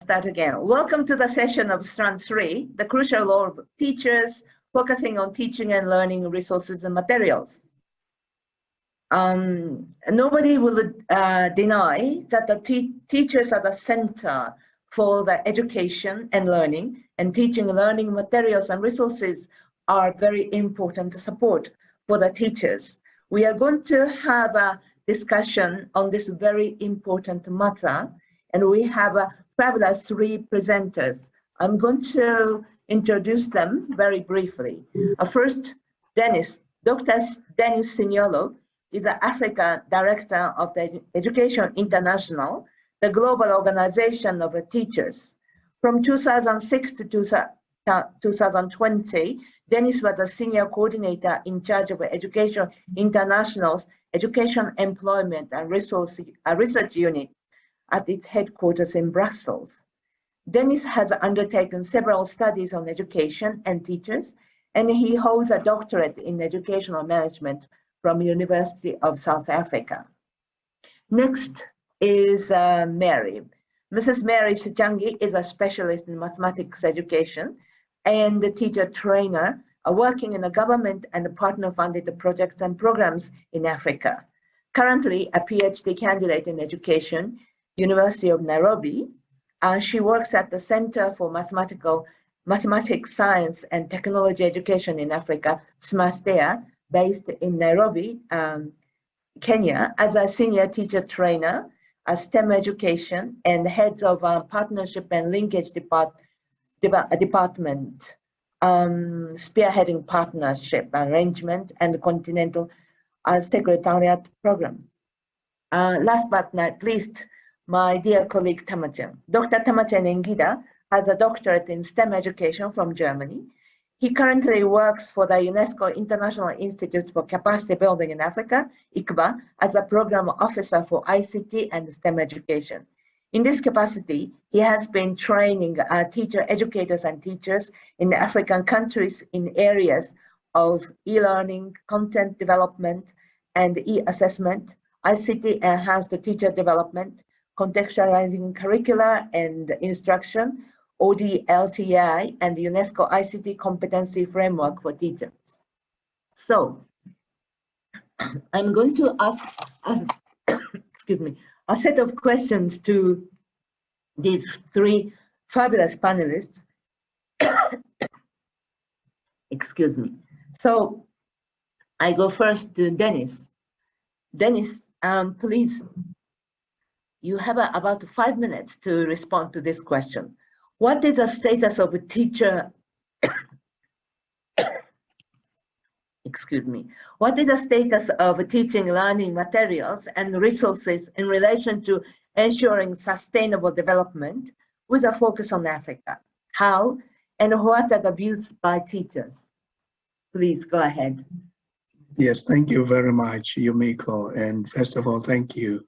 Start again. Welcome to the session of Strand 3, the crucial role of teachers, focusing on teaching and learning resources and materials. Nobody will deny that the teachers are the center for the education and learning, and teaching and learning materials and resources are very important support for the teachers. We are going to have a discussion on this very important matter, and we have a fabulous 3 presenters. I'm going to introduce them very briefly. First, Dr. Dennis Sinyolo is the Africa Director of the Education International, the global organization of teachers. From 2006 to 2020, Dennis was a senior coordinator in charge of Education International's Education Employment and Research Unit at its headquarters in Brussels. Dennis has undertaken several studies on education and teachers, and he holds a doctorate in educational management from University of South Africa. Next is Mary. Mrs. Mary Sichangi is a specialist in mathematics education and a teacher trainer working in a government and partner-funded projects and programs in Africa. Currently a PhD candidate in education, University of Nairobi. She works at the Center for Mathematics, Science and Technology Education in Africa, CEMASTEA, based in Nairobi, Kenya, as a senior teacher trainer, a STEM education, and heads of partnership and linkage department, spearheading partnership arrangement and continental secretariat programs. Last but not least, my dear colleague Temechegn. Dr. Temechegn Engida has a doctorate in STEM education from Germany. He currently works for the UNESCO International Institute for Capacity Building in Africa, IICBA, as a program officer for ICT and STEM education. In this capacity, he has been training teacher educators and teachers in African countries in areas of e-learning, content development, and e-assessment, ICT enhanced teacher development, contextualizing curricula and instruction, ODLTI, and the UNESCO ICT competency framework for teachers. So, I'm going to ask excuse me, a set of questions to these 3 fabulous panelists. Excuse me. So, I go first to Dennis. Dennis, please, you have about 5 minutes to respond to this question. What is the status of a teacher, excuse me, what is the status of teaching learning materials and resources in relation to ensuring sustainable development with a focus on Africa? How and what are the views by teachers? Please go ahead. Yes, thank you very much, Yumiko. And first of all, thank you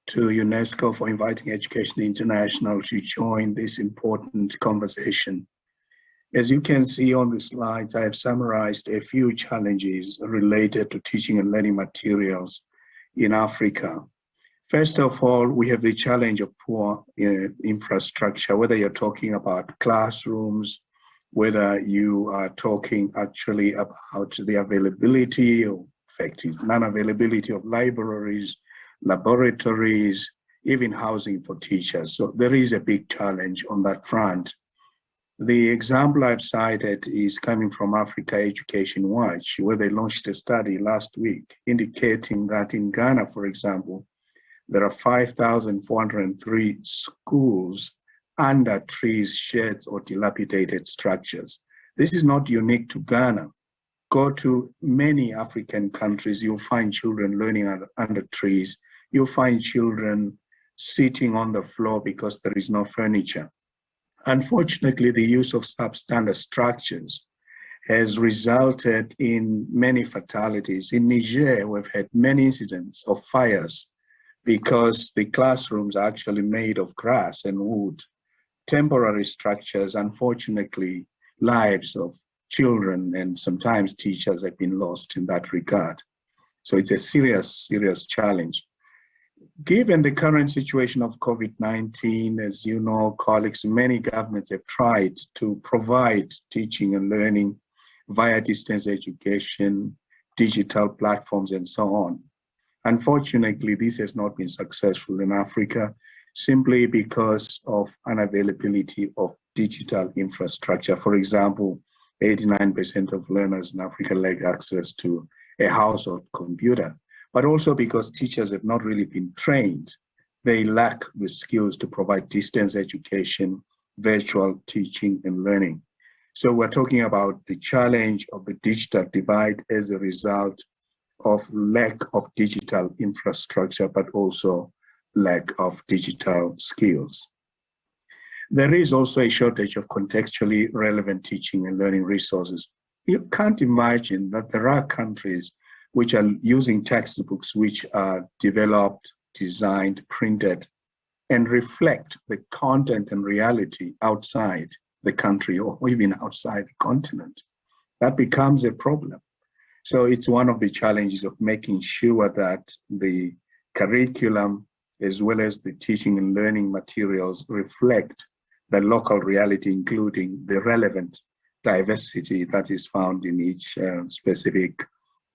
to UNESCO for inviting Education International to join this important conversation. As you can see on the slides, I have summarized a few challenges related to teaching and learning materials in Africa. First of all, we have the challenge of poor infrastructure, whether you're talking about classrooms, whether you are talking actually about the availability, or in fact, it's non-availability of libraries, laboratories, even housing for teachers. So there is a big challenge on that front. The example I've cited is coming from Africa Education Watch, where they launched a study last week indicating that in Ghana, for example, there are 5,403 schools under trees, sheds, or dilapidated structures. This is not unique to Ghana. Go to many African countries, you'll find children learning under trees. You'll find children sitting on the floor because there is no furniture. Unfortunately, the use of substandard structures has resulted in many fatalities. In Niger, we've had many incidents of fires because the classrooms are actually made of grass and wood. Temporary structures, unfortunately, lives of children and sometimes teachers have been lost in that regard. So it's a serious, serious challenge. Given the current situation of COVID-19, as you know, colleagues, many governments have tried to provide teaching and learning via distance education, digital platforms, and so on. Unfortunately, this has not been successful in Africa simply because of unavailability of digital infrastructure. For example, 89% of learners in Africa lack access to a household computer, but also because teachers have not really been trained. They lack the skills to provide distance education, virtual teaching and learning. So we're talking about the challenge of the digital divide as a result of lack of digital infrastructure, but also lack of digital skills. There is also a shortage of contextually relevant teaching and learning resources. You can't imagine that there are countries which are using textbooks which are developed, designed, printed, and reflect the content and reality outside the country or even outside the continent. That becomes a problem. So it's one of the challenges of making sure that the curriculum as well as the teaching and learning materials reflect the local reality, including the relevant diversity that is found in each specific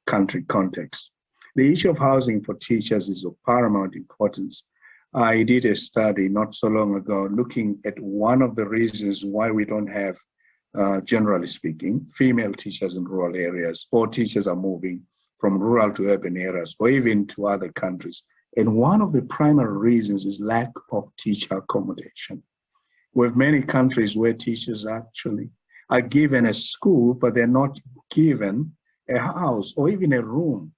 country context. The issue of housing for teachers is of paramount importance. I did a study not so long ago looking at one of the reasons why we don't have, generally speaking, female teachers in rural areas, or teachers are moving from rural to urban areas, or even to other countries. And one of the primary reasons is lack of teacher accommodation. We have many countries where teachers actually are given a school, but they're not given a house or even a room.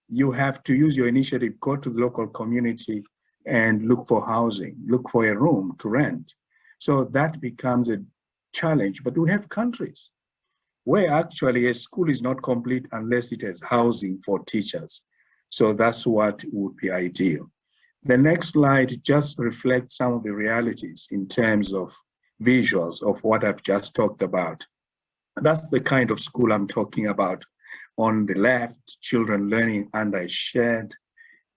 You have to use your initiative, go to the local community and look for housing, look for a room to rent. So that becomes a challenge. But we have countries where actually a school is not complete unless it has housing for teachers. So that's what would be ideal. The next slide just reflects some of the realities in terms of visuals of what I've just talked about. That's the kind of school I'm talking about. On the left, children learning under a shed.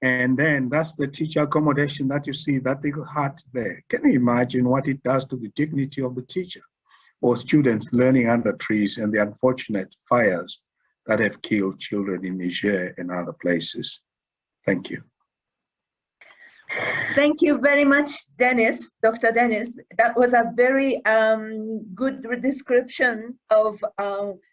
And then that's the teacher accommodation that you see, that big hut there. Can you imagine what it does to the dignity of the teacher? Or students learning under trees and the unfortunate fires that have killed children in Niger and other places. Thank you. Thank you very much, Dennis, Dr. Dennis. That was a very good description of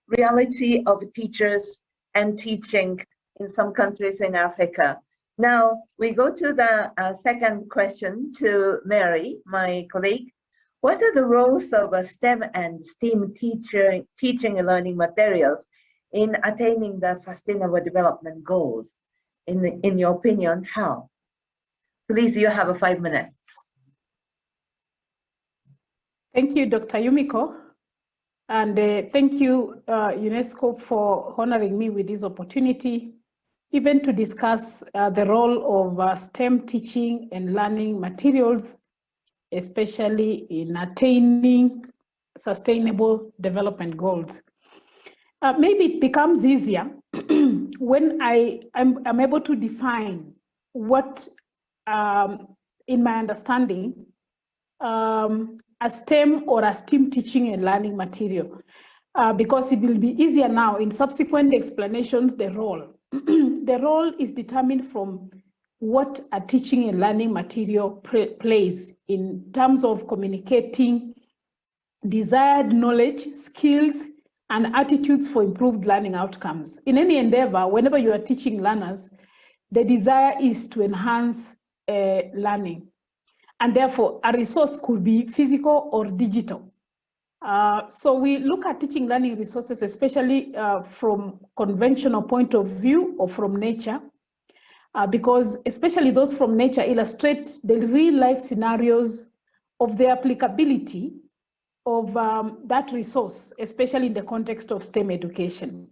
reality of teachers and teaching in some countries in Africa. Now, we go to the second question to Mary, my colleague. What are the roles of STEM and STEAM teaching and learning materials in attaining the Sustainable Development Goals? In your opinion, how? Please, you have 5 minutes. Thank you, Dr. Yumiko. And thank you, UNESCO, for honoring me with this opportunity, even to discuss the role of STEM teaching and learning materials, especially in attaining Sustainable Development Goals. Maybe it becomes easier when I'm able to define what, in my understanding, a STEM or a STEAM teaching and learning material, because it will be easier now in subsequent explanations, the role. The role is determined from what a teaching and learning material plays in terms of communicating desired knowledge, skills, and attitudes for improved learning outcomes. In any endeavor, whenever you are teaching learners, the desire is to enhance learning. And therefore, a resource could be physical or digital. So we look at teaching learning resources, especially from conventional point of view or from nature, because especially those from nature illustrate the real life scenarios of the applicability of that resource, especially in the context of STEM education.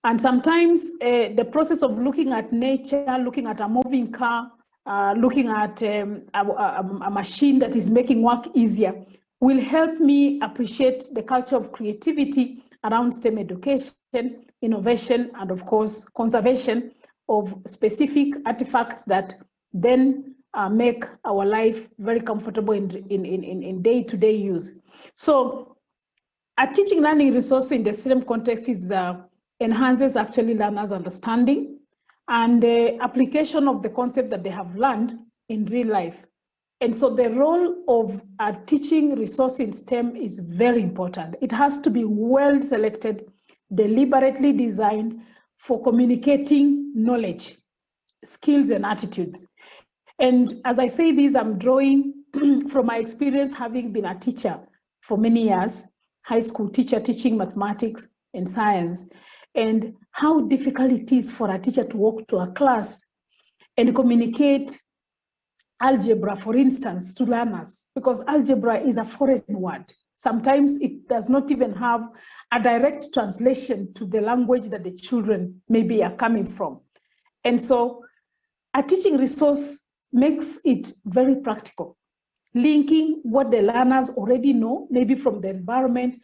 And sometimes the process of looking at nature, looking at a moving car, looking at a machine that is making work easier will help me appreciate the culture of creativity around STEM education, innovation, and of course, conservation of specific artifacts that then make our life very comfortable in day-to-day use. So a teaching learning resource in the STEM context is enhances actually learners' understanding and the application of the concept that they have learned in real life. And so the role of a teaching resource in STEM is very important. It has to be well selected, deliberately designed for communicating knowledge, skills, and attitudes. And as I say this, I'm drawing from my experience having been a teacher for many years, high school teacher teaching mathematics and science, and how difficult it is for a teacher to walk to a class and communicate algebra, for instance, to learners, because algebra is a foreign word. Sometimes it does not even have a direct translation to the language that the children maybe are coming from. And so a teaching resource makes it very practical, linking what the learners already know, maybe from the environment,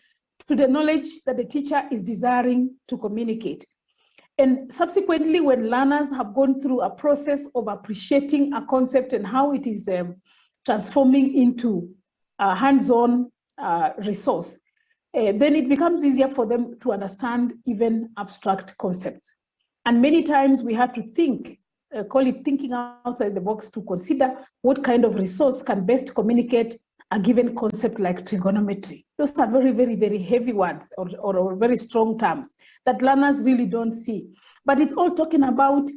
to the knowledge that the teacher is desiring to communicate. And subsequently, when learners have gone through a process of appreciating a concept and how it is transforming into a hands-on resource, then it becomes easier for them to understand even abstract concepts. And many times we have to think, call it thinking outside the box, to consider what kind of resource can best communicate a given concept like trigonometry. Those are very, very, very heavy words or very strong terms that learners really don't see. But it's all talking about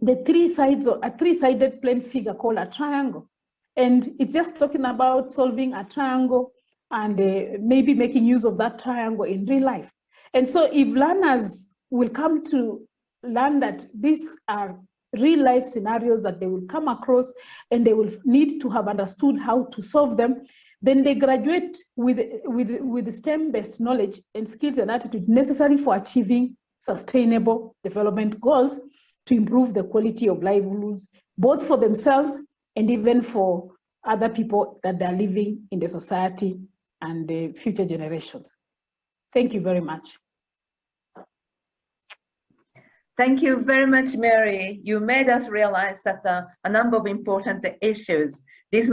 the three sides of a three-sided plane figure called a triangle. And it's just talking about solving a triangle and maybe making use of that triangle in real life. And so if learners will come to learn that these are real life scenarios that they will come across and they will need to have understood how to solve them, then they graduate with STEM-based knowledge and skills and attitudes necessary for achieving sustainable development goals to improve the quality of livelihoods, both for themselves and even for other people that are living in the society and the future generations. Thank you very much. Thank you very much, Mary. You made us realize that a number of important issues. These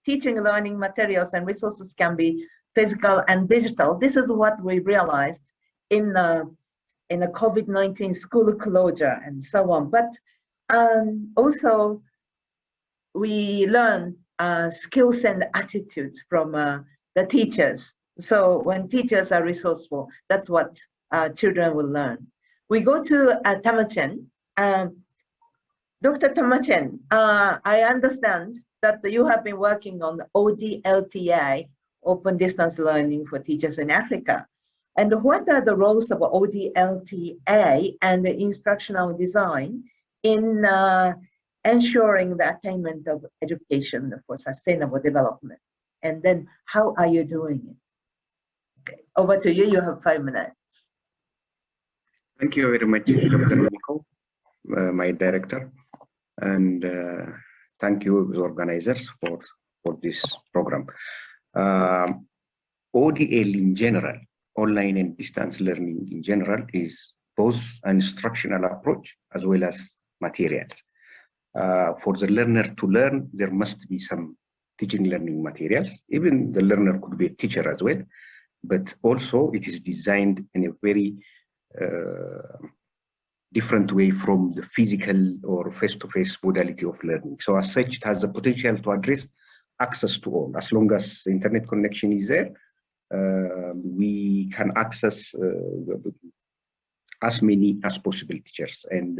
teaching and learning materials and resources can be physical and digital. This is what we realized in a COVID-19 school closure and so on. But also, we learn skills and attitudes from the teachers. So when teachers are resourceful, that's what children will learn. We go to Temechegn. Dr. Temechegn, I understand that you have been working on ODLTA, Open Distance Learning for Teachers in Africa. And what are the roles of ODLTA and the instructional design in ensuring the attainment of education for sustainable development? And then how are you doing it? Okay, over to you, you have 5 minutes. Thank you very much, Dr. Yumiko, my director, and thank you, the organizers, for this program. ODL in general, online and distance learning in general, is both an instructional approach as well as materials. For the learner to learn, there must be some teaching learning materials. Even the learner could be a teacher as well, but also it is designed in a very different way from the physical or face-to-face modality of learning. So as such, it has the potential to address access to all. As long as the internet connection is there, we can access as many as possible teachers. And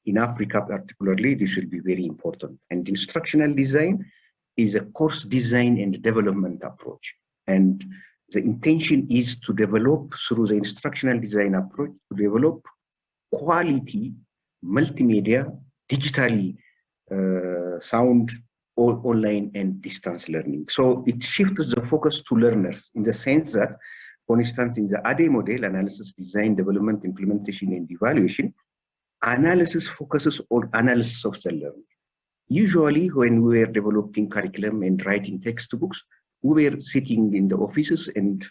in Africa particularly, this will be very important. And instructional design is a course design and development approach. And the intention is to develop, through the instructional design approach, to develop quality multimedia, digitally sound, online and distance learning. So it shifts the focus to learners in the sense that, for instance, in the ADE model, analysis, design, development, implementation, and evaluation, analysis focuses on analysis of the learning. Usually, when we were developing curriculum and writing textbooks, we were sitting in the offices and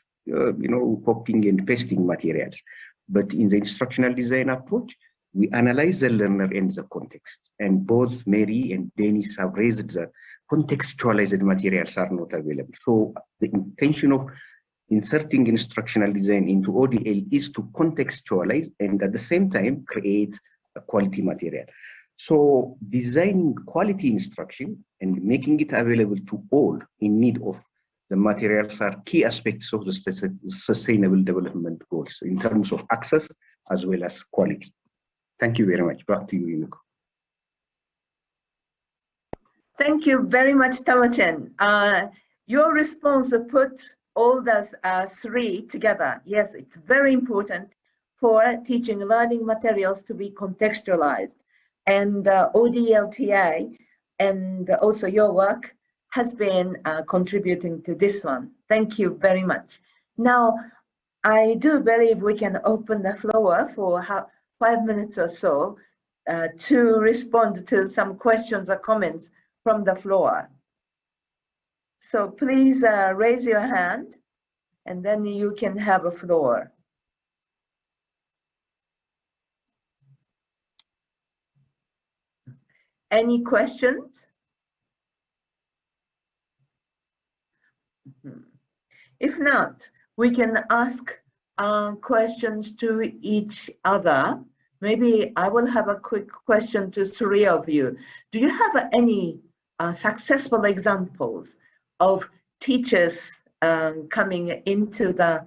copying and pasting materials. But in the instructional design approach, we analyze the learner and the context. And both Mary and Dennis have raised the contextualized materials are not available. So the intention of inserting instructional design into ODL is to contextualize and at the same time create a quality material. So designing quality instruction and making it available to all in need of the materials are key aspects of the sustainable development goals in terms of access as well as quality. Thank you very much. Back to you, Yumiko. Thank you very much, Temechegn. Your response put all those three together. Yes, it's very important for teaching learning materials to be contextualized. And ODLTA and also your work has been contributing to this one. Thank you very much. Now, I do believe we can open the floor for 5 minutes or so to respond to some questions or comments from the floor. So please raise your hand and then you can have a floor. Any questions? If not, we can ask questions to each other. Maybe I will have a quick question to three of you. Do you have any successful examples of teachers coming into the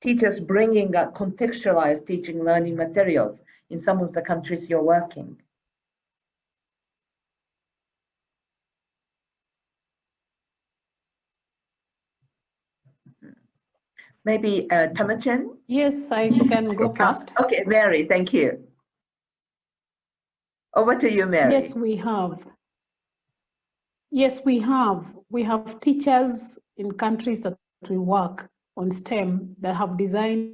teachers bringing contextualized teaching learning materials in some of the countries you're working? Maybe Temechegn? Yes, I can go first. Okay, Mary, thank you. Over to you, Mary. Yes, we have. Yes, we have. We have teachers in countries that we work on STEM that have designed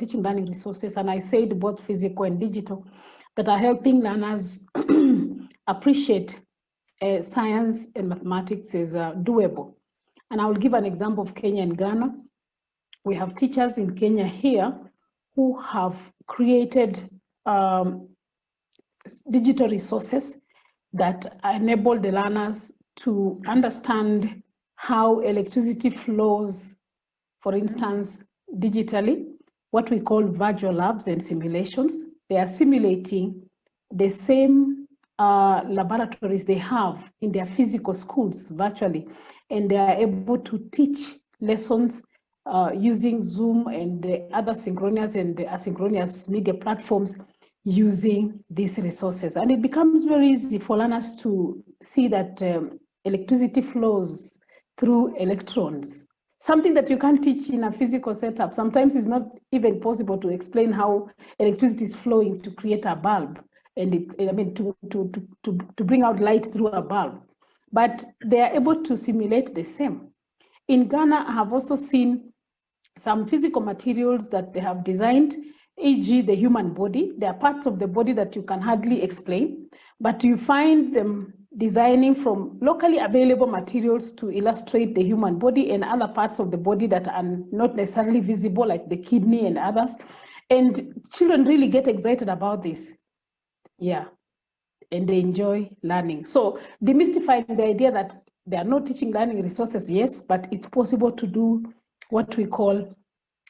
teaching learning resources, and I said both physical and digital, that are helping learners appreciate science and mathematics is doable. And I will give an example of Kenya and Ghana. We have teachers in Kenya here who have created digital resources that enable the learners to understand how electricity flows, for instance, digitally, what we call virtual labs and simulations. They are simulating the same laboratories they have in their physical schools virtually, and they are able to teach lessons using Zoom and the other synchronous and the asynchronous media platforms using these resources. And it becomes very easy for learners to see that electricity flows through electrons, something that you can't teach in a physical setup. Sometimes it's not even possible to explain how electricity is flowing to create a bulb and to bring out light through a bulb. But they are able to simulate the same. In Ghana, I have also seen some physical materials that they have designed, e.g. the human body. They are parts of the body that you can hardly explain, but you find them designing from locally available materials to illustrate the human body and other parts of the body that are not necessarily visible, like the kidney and others. And children really get excited about this. Yeah, and they enjoy learning. So demystifying the idea that they are not teaching learning resources, yes, but it's possible to do what we call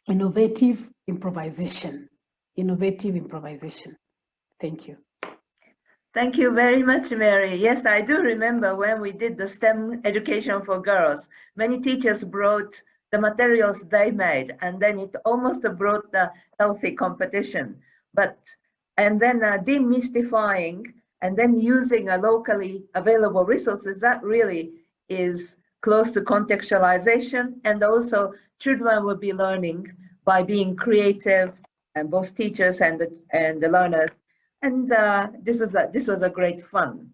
innovative improvisation. Innovative improvisation. Thank you. Thank you very much, Mary. Yes, I do remember when we did the STEM education for girls, many teachers brought the materials they made, and then it almost brought the healthy competition. And then demystifying and then using a locally available resources, that really is close to contextualization, and also children will be learning by being creative, and both teachers and the learners. And this was a great fun.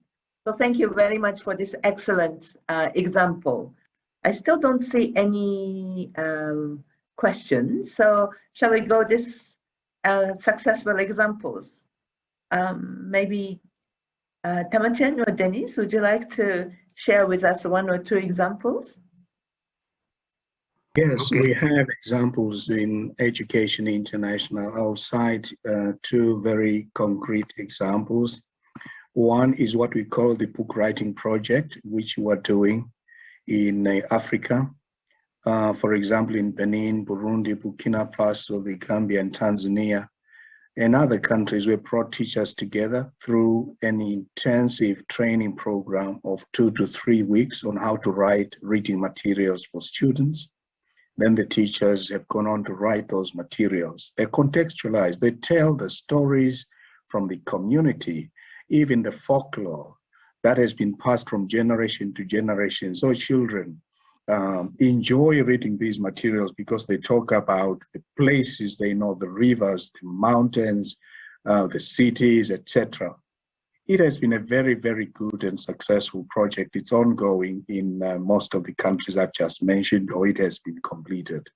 So thank you very much for this excellent example. I still don't see any questions, so shall we go this successful examples? Maybe Temechegn or Dennis, would you like to share with us one or two examples? Yes, Okay. we have examples in Education International. I'll cite two very concrete examples. One is what we call the book writing project, which we are doing in Africa. For example, in Benin, Burundi, Burkina Faso, the Gambia, and Tanzania, and other countries, we brought teachers together through an intensive training program of 2 to 3 weeks on how to write reading materials for students. Then the teachers have gone on to write those materials. They're contextualized. They tell the stories from the community, even the folklore that has been passed from generation to generation. So children enjoy reading these materials because they talk about the places they know, the rivers, the mountains, the cities, etc. It has been a very, very good and successful project. It's ongoing in most of the countries I've just mentioned, or it has been completed.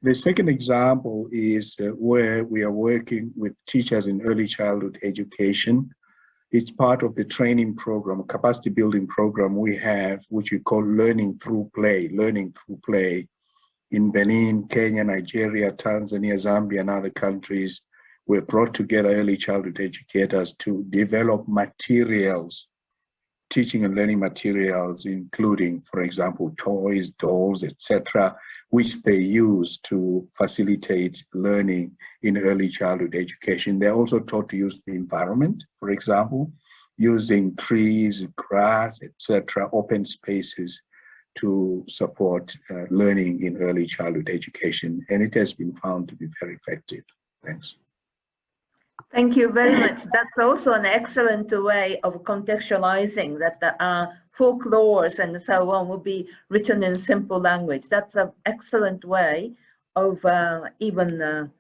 The second example is where we are working with teachers in early childhood education. It's part of the training program, capacity building program we have, which we call Learning Through Play, in Benin, Kenya, Nigeria, Tanzania, Zambia, and other countries. We brought together early childhood educators to develop materials, teaching and learning materials, including, for example, toys, dolls, etc., which they use to facilitate learning in early childhood education. They're also taught to use the environment, for example, using trees, grass, etc., open spaces to support learning in early childhood education. And it has been found to be very effective. Thanks. Thank you very much. That's also an excellent way of contextualizing that the folklores and so on will be written in simple language. That's an excellent way of even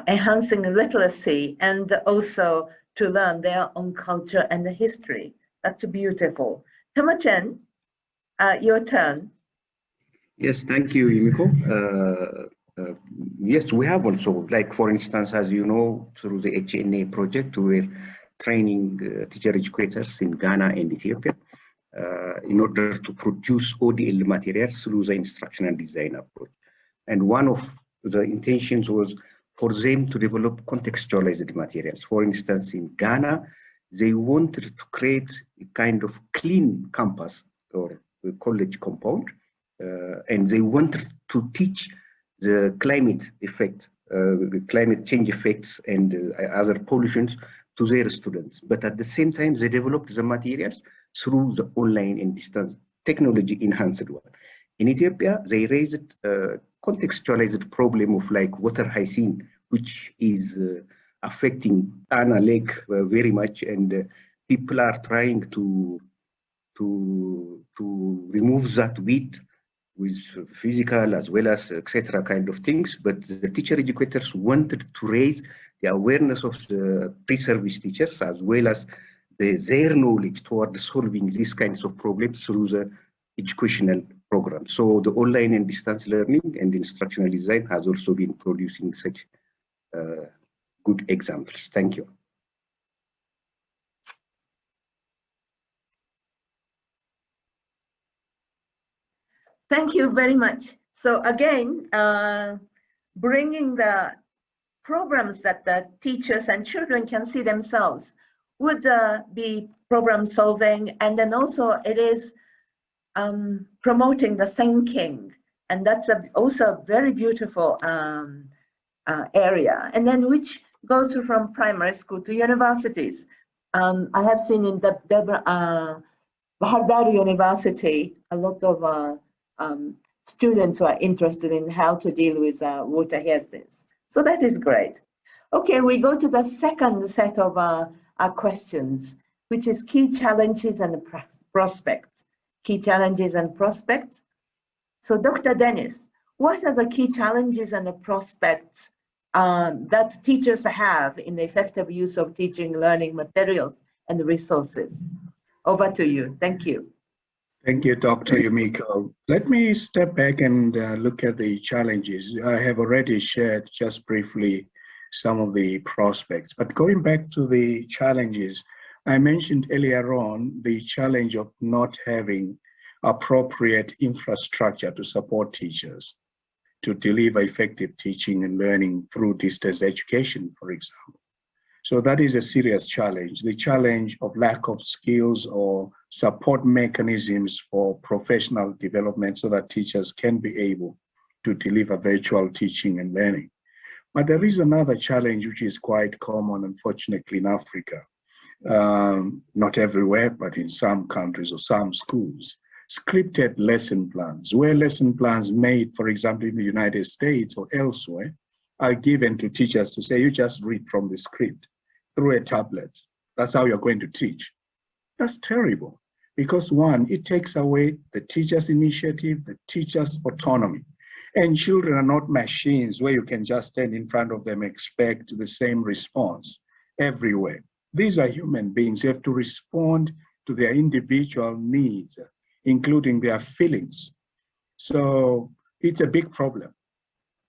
enhancing literacy and also to learn their own culture and the history. That's beautiful. Temechegn, your turn. Yes, thank you, Yumiko. Yes, we have also, like for instance, as you know, through the HNA project, we're training teacher educators in Ghana and Ethiopia in order to produce ODL materials through the instructional design approach. And one of the intentions was for them to develop contextualized materials. For instance, in Ghana, they wanted to create a kind of clean campus or the college compound, and they wanted to teach the climate effect, the climate change effects and other pollutions to their students. But at the same time, they developed the materials through the online and distance technology enhanced one. In Ethiopia, they raised a contextualized problem of like water hygiene, which is affecting Tana Lake very much, and people are trying to remove that weed with physical as well as etc. kind of things, but the teacher educators wanted to raise the awareness of the pre-service teachers as well as their knowledge toward solving these kinds of problems through the educational program. So the online and distance learning and instructional design has also been producing such good examples. Thank you. Thank you very much. So again, bringing the programs that the teachers and children can see themselves would be problem solving, and then also it is promoting the thinking, and that's also a very beautiful area, and then which goes from primary school to universities. I have seen in the Bahardar University a lot of students who are interested in how to deal with water hazards. So that is great. Okay, we go to the second set of our questions, which is key challenges and prospects. Key challenges and prospects. So Dr. Dennis, what are the key challenges and the prospects that teachers have in the effective use of teaching learning materials and resources? Over to you. Thank you. Thank you, Dr. Yumiko. Let me step back and look at the challenges. I have already shared just briefly some of the prospects, but going back to the challenges, I mentioned earlier on the challenge of not having appropriate infrastructure to support teachers to deliver effective teaching and learning through distance education, for example. So that is a serious challenge, the challenge of lack of skills or support mechanisms for professional development so that teachers can be able to deliver virtual teaching and learning. But there is another challenge which is quite common, unfortunately, in Africa. Not everywhere, but in some countries or some schools, scripted lesson plans, where lesson plans made, for example, in the United States or elsewhere, are given to teachers to say, you just read from the script through a tablet. That's how you're going to teach. That's terrible because one, it takes away the teacher's initiative, the teacher's autonomy. And children are not machines where you can just stand in front of them and expect the same response everywhere. These are human beings. You have to respond to their individual needs, including their feelings. So it's a big problem.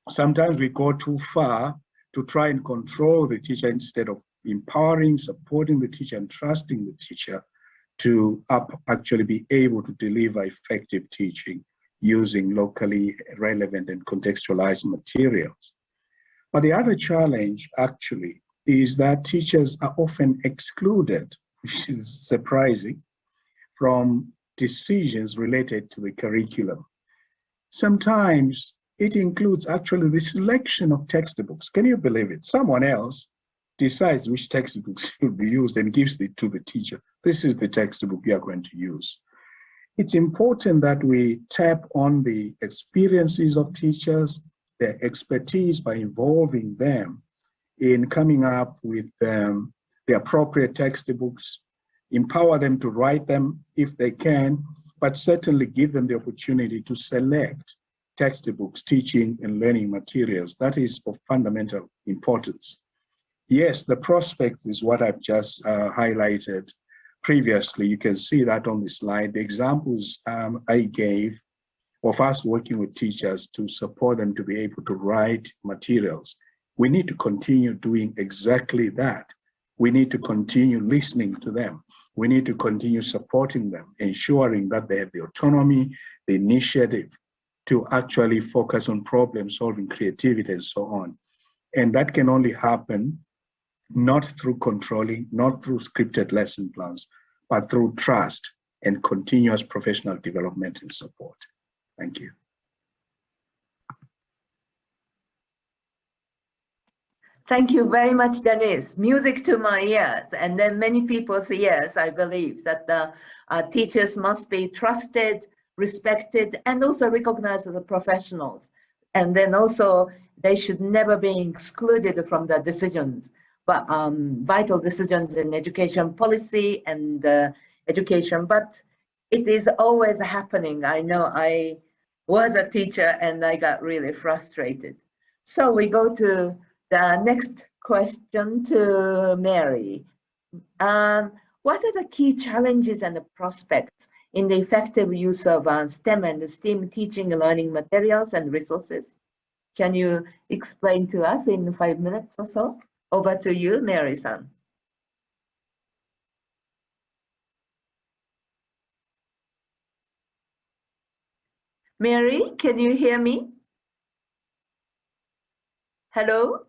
Sometimes we go too far to try and control the teacher instead of empowering, supporting the teacher, and trusting the teacher to actually be able to deliver effective teaching using locally relevant and contextualized materials. But the other challenge actually is that teachers are often excluded, which is surprising, from decisions related to the curriculum. Sometimes it includes actually the selection of textbooks. Can you believe it? Someone else decides which textbooks should be used and gives it to the teacher. This is the textbook you are going to use. It's important that we tap on the experiences of teachers, their expertise by involving them in coming up with the appropriate textbooks, empower them to write them if they can, but certainly give them the opportunity to select textbooks, teaching and learning materials. That is of fundamental importance. Yes, the prospects is what I've just highlighted previously. You can see that on the slide. The examples I gave of us working with teachers to support them to be able to write materials. We need to continue doing exactly that. We need to continue listening to them. We need to continue supporting them, ensuring that they have the autonomy, the initiative to actually focus on problem solving, creativity, and so on. And that can only happen not through controlling, not through scripted lesson plans, but through trust and continuous professional development and support. Thank you. Thank you very much, Dennis. Music to my ears, and then many people's ears, I believe, that the teachers must be trusted, respected, and also recognized as the professionals. And then also, they should never be excluded from the decisions, but vital decisions in education policy and education. But it is always happening. I know I was a teacher and I got really frustrated. So we go to the next question to Mary. What are the key challenges and the prospects in the effective use of STEM and STEAM teaching and learning materials and resources? Can you explain to us in 5 minutes or so? Over to you, Mary-san. Mary, can you hear me? Hello?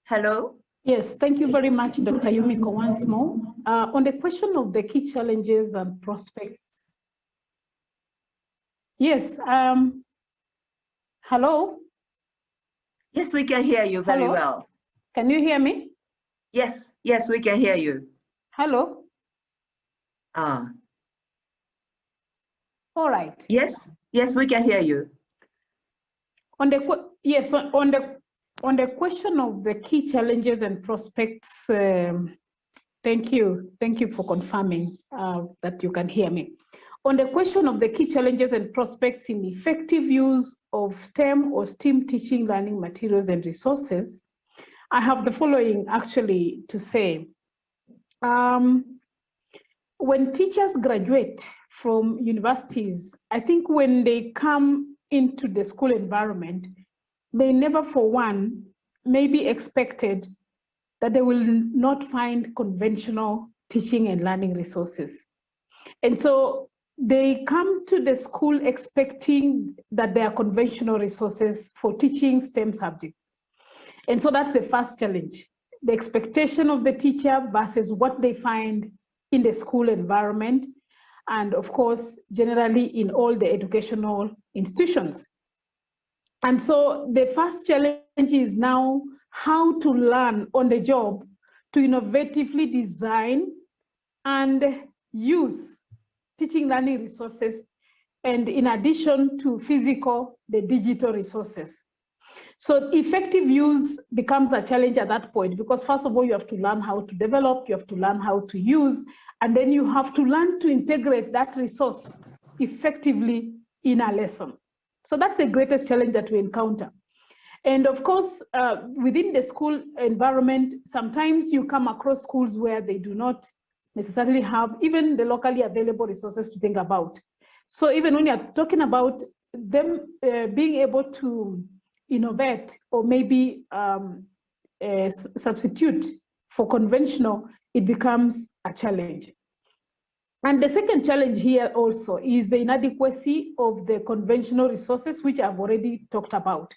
Hello? Yes, thank you very much, Dr. Yumiko, once more. On the question of the key challenges and prospects. Yes, hello? Yes, we can hear you very well. Can you hear me? Yes, yes, we can hear you. Hello? All right. Yes, yes, we can hear you. On the question of the key challenges and prospects, thank you for confirming that you can hear me. On the question of the key challenges and prospects in effective use of STEM or STEAM teaching, learning materials and resources, I have the following actually to say. When teachers graduate from universities, I think when they come into the school environment, they never for one may be expected that they will not find conventional teaching and learning resources. And so they come to the school expecting that there are conventional resources for teaching STEM subjects. And so that's the first challenge, the expectation of the teacher versus what they find in the school environment, and of course, generally in all the educational institutions. And so the first challenge is now how to learn on the job to innovatively design and use teaching learning resources, and in addition to physical, the digital resources. So effective use becomes a challenge at that point, because first of all, you have to learn how to develop, you have to learn how to use, and then you have to learn to integrate that resource effectively in a lesson. So that's the greatest challenge that we encounter. And of course, within the school environment, sometimes you come across schools where they do not necessarily have even the locally available resources to think about. So even when you're talking about them being able to innovate or maybe substitute for conventional, it becomes a challenge. And the second challenge here also is the inadequacy of the conventional resources, which I've already talked about.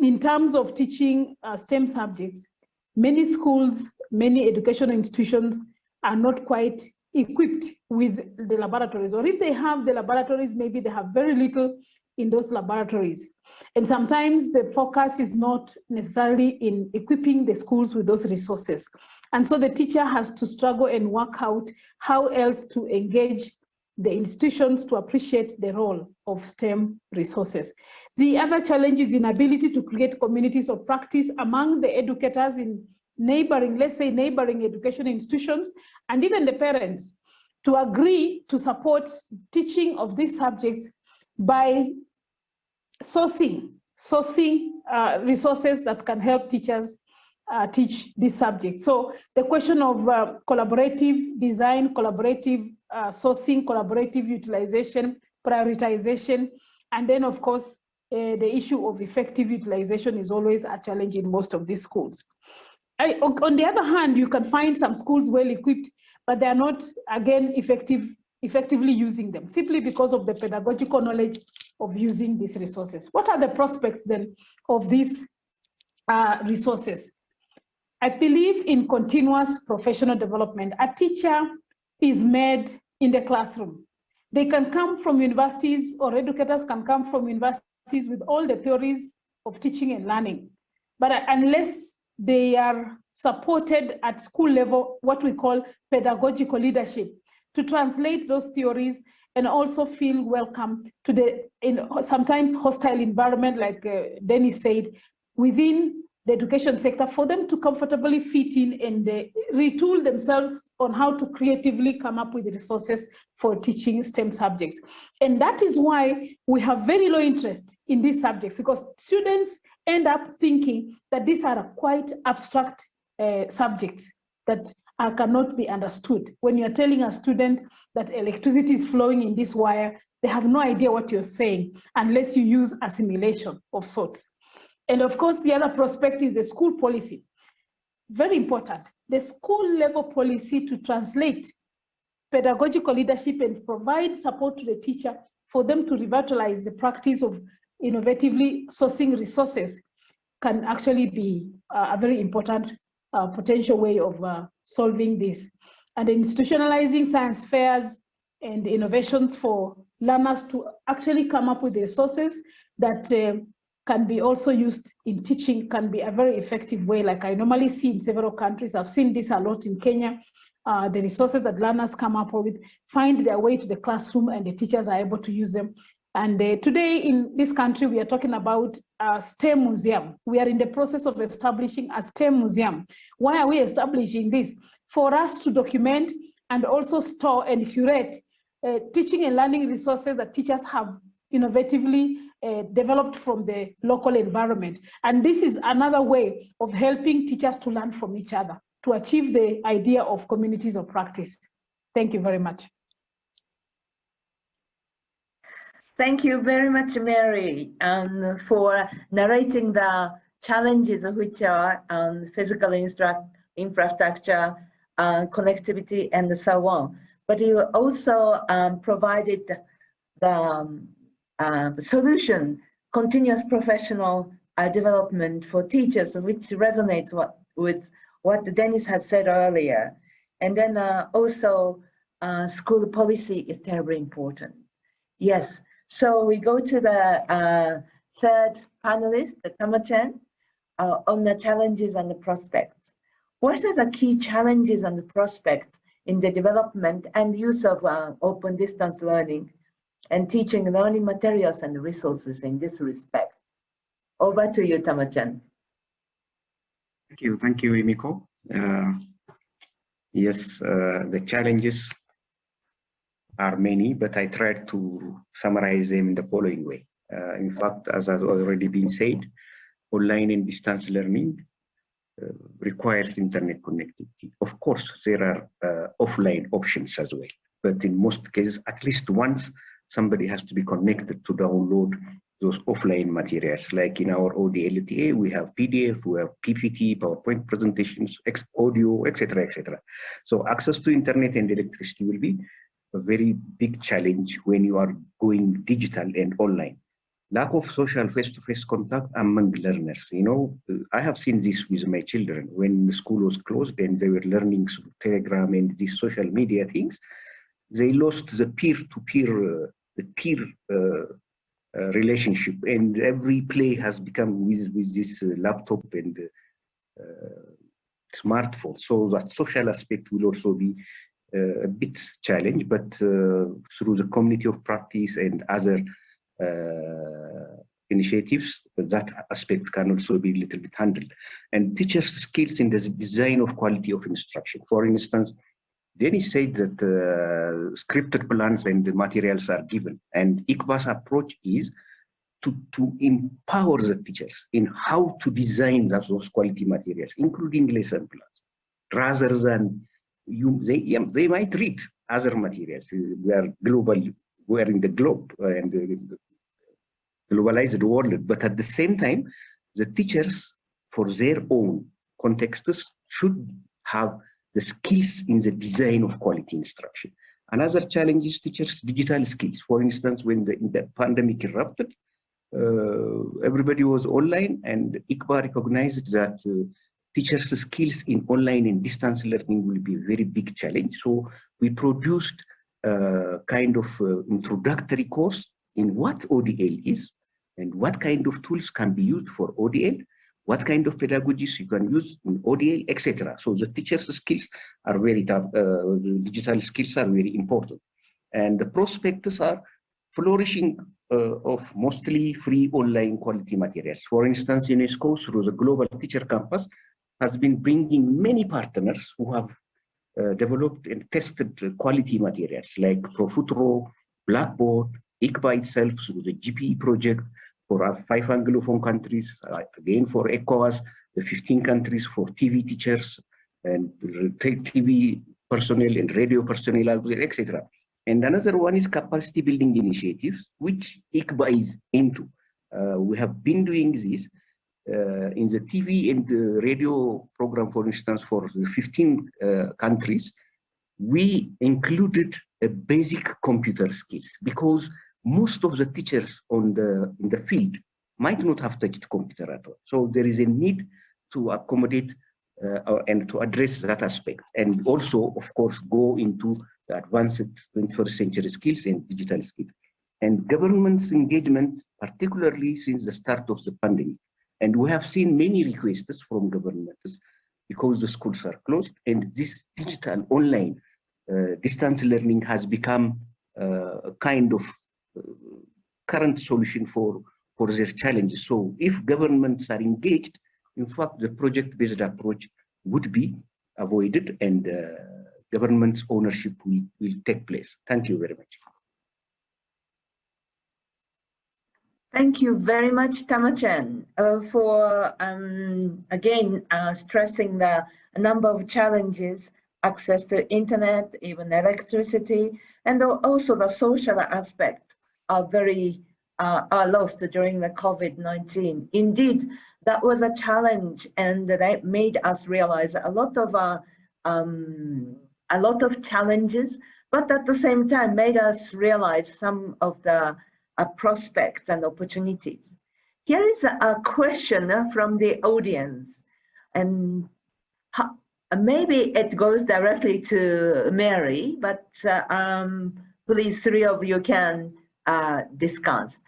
In terms of teaching STEM subjects, many schools, many educational institutions are not quite equipped with the laboratories, or if they have the laboratories, maybe they have very little in those laboratories. And sometimes the focus is not necessarily in equipping the schools with those resources. And so the teacher has to struggle and work out how else to engage the institutions to appreciate the role of STEM resources. The other challenge is inability to create communities of practice among the educators in neighboring, let's say neighboring education institutions, and even the parents, to agree to support teaching of these subjects by sourcing resources that can help teachers teach this subject. So the question of collaborative design, collaborative sourcing, collaborative utilization, prioritization, and then of course, the issue of effective utilization is always a challenge in most of these schools. On the other hand, you can find some schools well equipped, but they are not, again, effectively using them, simply because of the pedagogical knowledge of using these resources. What are the prospects then of these resources? I believe in continuous professional development. A teacher is made in the classroom. They can come from universities, or educators can come from universities with all the theories of teaching and learning. But unless they are supported at school level, what we call pedagogical leadership, to translate those theories and also feel welcome to the sometimes hostile environment, like Dennis said, within the education sector, for them to comfortably fit in and retool themselves on how to creatively come up with resources for teaching STEM subjects. And that is why we have very low interest in these subjects, because students end up thinking that these are quite abstract subjects that cannot be understood. When you're telling a student that electricity is flowing in this wire, they have no idea what you're saying unless you use a simulation of sorts. And of course, the other prospect is the school policy. Very important. The school level policy to translate pedagogical leadership and provide support to the teacher for them to revitalize the practice of innovatively sourcing resources can actually be a very important potential way of solving this. And institutionalizing science fairs and innovations for learners to actually come up with resources that can be also used in teaching can be a very effective way, like I normally see in several countries. I've seen this a lot in Kenya. The resources that learners come up with find their way to the classroom, and the teachers are able to use them. And today in this country, we are talking about a STEM museum. We are in the process of establishing a STEM museum. Why are we establishing this? For us to document and also store and curate teaching and learning resources that teachers have innovatively developed from the local environment. And this is another way of helping teachers to learn from each other, to achieve the idea of communities of practice. Thank you very much. Thank you very much, Mary, for narrating the challenges which are physical infrastructure, connectivity, and so on. but you also provided the solution, continuous professional development for teachers, which resonates with what Dennis has said earlier. And then also school policy is terribly important. Yes, so we go to the third panelist, the Temechegn, on the challenges and the prospects. What are the key challenges and the prospects in the development and use of open distance learning and teaching learning materials and resources in this respect? Over to you, Temechegn. Thank you, Yumiko. Yes, the challenges are many, but I tried to summarize them in the following way. In fact, as has already been said, online and distance learning requires internet connectivity. Of course, there are offline options as well, but in most cases, at least once, somebody has to be connected to download those offline materials. Like in our ODLTA, we have PDF, we have PPT, PowerPoint presentations, audio, etc., etc. So access to internet and electricity will be a very big challenge when you are going digital and online. Lack of social face-to-face contact among learners. You know, I have seen this with my children when the school was closed and they were learning through Telegram and these social media things. They lost the peer-to-peer, relationship, and every play has become with this laptop and smartphone. So that social aspect will also be a bit challenged, but through the community of practice and other initiatives, that aspect can also be a little bit handled. And teachers' skills in the design of quality of instruction. For instance, Dennis said that scripted plans and the materials are given, and ICBA's approach is to empower the teachers in how to design those quality materials, including lesson plans, rather than they might read other materials. We are global, we are in the globe and the globalized world, but at the same time, the teachers, for their own contexts, should have the skills in the design of quality instruction. Another challenge is teachers' digital skills. For instance, when the pandemic erupted, everybody was online, and ICBA recognized that teachers' skills in online and distance learning will be a very big challenge. So we produced a kind of introductory course in what ODL is and what kind of tools can be used for ODL, what kind of pedagogies you can use in ODL, etc. So the teachers' skills are very tough, the digital skills are very important. And the prospects are flourishing of mostly free online quality materials. For instance, UNESCO, through the Global Teacher Campus, has been bringing many partners who have developed and tested quality materials like Profutro, Blackboard, ICBA itself through the GPE project, for our 5 Anglophone countries, again for ECOWAS, the 15 countries for TV teachers and TV personnel and radio personnel, etc. And another one is capacity building initiatives, which ICBA is into. We have been doing this in the TV and the radio program, for instance, for the 15 countries. We included a basic computer skills because most of the teachers in the field might not have touched computer at all. So there is a need to accommodate and to address that aspect, and also, of course, go into the advanced 21st century skills and digital skills. And government's engagement, particularly since the start of the pandemic. And we have seen many requests from governments because the schools are closed, and this digital online distance learning has become a kind of current solution for their challenges. So if governments are engaged, in fact, the project-based approach would be avoided, and government's ownership will take place. Thank you very much. Thank you very much, Temechegn, for again stressing the number of challenges, access to internet, even electricity, and also the social aspect are lost during the COVID-19. Indeed, that was a challenge, and that made us realize a lot of challenges, but at the same time made us realize some of the prospects and opportunities. Here is a question from the audience, and maybe it goes directly to Mary, but please, three of you can discuss.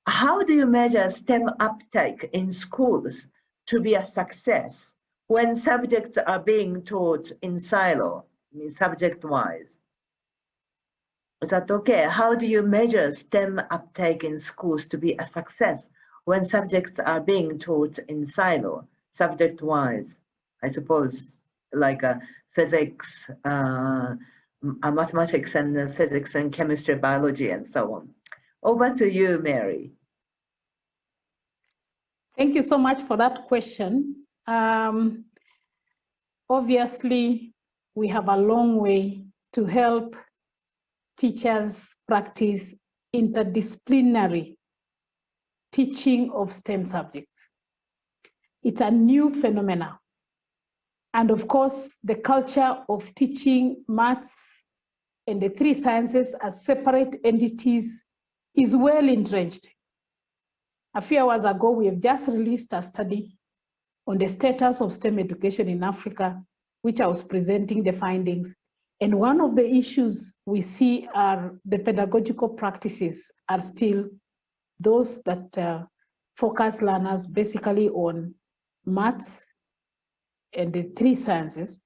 How do you measure STEM uptake in schools to be a success when subjects are being taught in silo, I mean subject-wise? Is that okay? How do you measure STEM uptake in schools to be a success when subjects are being taught in silo, subject-wise? I suppose like physics, mathematics and physics and chemistry, biology, and so on. Over to you, Mary. Thank you so much for that question. Obviously, we have a long way to help teachers practice interdisciplinary teaching of STEM subjects. It's a new phenomenon. And of course, the culture of teaching maths and the three sciences as separate entities is well entrenched. A few hours ago, we have just released a study on the status of STEM education in Africa, which I was presenting the findings. And one of the issues we see are the pedagogical practices are still those that focus learners basically on maths and the three sciences.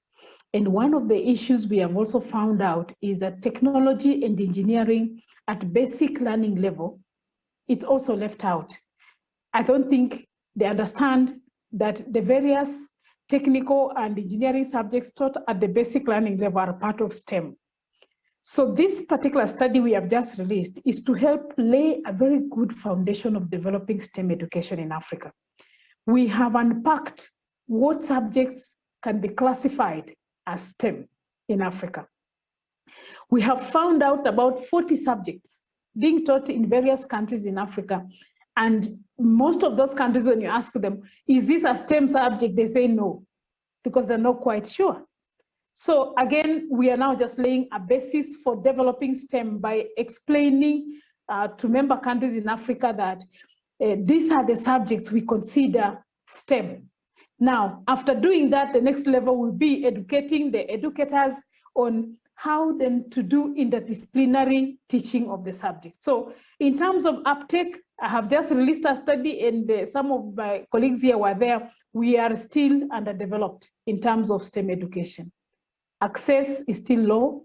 And one of the issues we have also found out is that technology and engineering at basic learning level, it's also left out. I don't think they understand that the various technical and engineering subjects taught at the basic learning level are part of STEM. So this particular study we have just released is to help lay a very good foundation of developing STEM education in Africa. We have unpacked what subjects can be classified as STEM in Africa. We have found out about 40 subjects being taught in various countries in Africa. And most of those countries, when you ask them, is this a STEM subject? They say no, because they're not quite sure. So again, we are now just laying a basis for developing STEM by explaining to member countries in Africa that these are the subjects we consider STEM. Now, after doing that, the next level will be educating the educators on how then to do interdisciplinary teaching of the subject. So in terms of uptake, I have just released a study and some of my colleagues here were there. We are still underdeveloped in terms of STEM education. Access is still low,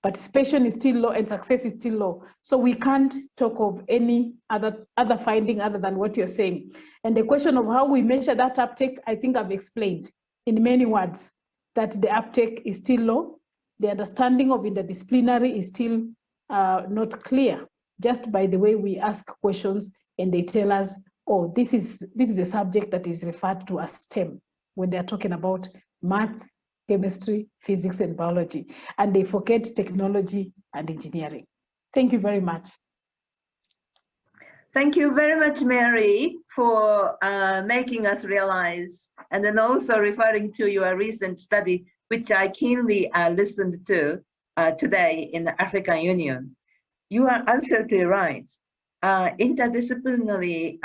participation is still low, and success is still low. So we can't talk of any other finding other than what you're saying. And the question of how we measure that uptake, I think I've explained in many words that the uptake is still low. The understanding of interdisciplinary is still not clear, just by the way we ask questions and they tell us, oh, this is a subject that is referred to as STEM when they're talking about maths, chemistry, physics, and biology, and they forget technology and engineering. Thank you very much. Thank you very much, Mary, for making us realize, and then also referring to your recent study, which I keenly listened to today in the African Union. You are absolutely right. Interdisciplinary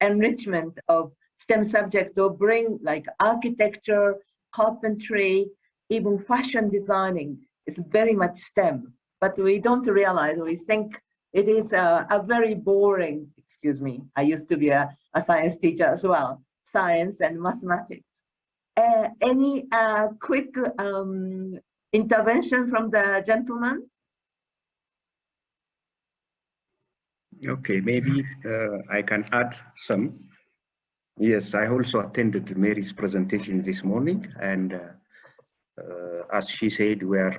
enrichment of STEM subject will bring like architecture, carpentry, even fashion designing is very much STEM, but we don't realize, we think it is a very boring, excuse me, I used to be a science teacher as well, science and mathematics. Any quick intervention from the gentleman? Okay, maybe I can add some. Yes, I also attended Mary's presentation this morning, and as she said, we're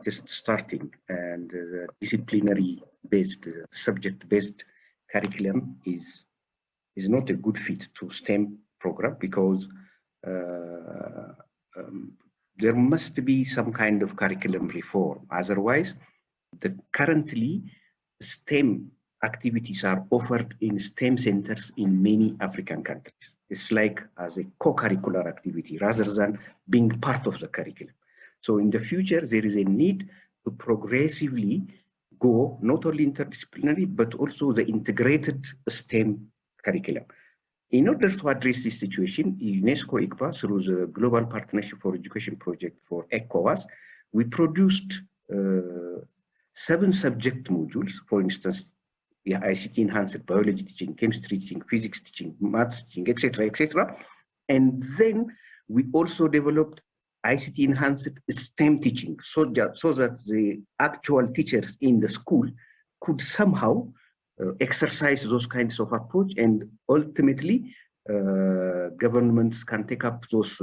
just starting, and disciplinary-based, subject-based curriculum is not a good fit to STEM program, because there must be some kind of curriculum reform. Otherwise, currently STEM activities are offered in STEM centers in many African countries. It's like as a co-curricular activity rather than being part of the curriculum. So in the future, there is a need to progressively go not only interdisciplinary, but also the integrated STEM curriculum. In order to address this situation, UNESCO ICBA, through the Global Partnership for Education Project for ECOWAS, we produced 7 subject modules, for instance, ICT enhanced biology teaching, chemistry teaching, physics teaching, maths teaching, etc., etc. And then we also developed ICT enhanced STEM teaching, so that the actual teachers in the school could somehow exercise those kinds of approach, and ultimately governments can take up those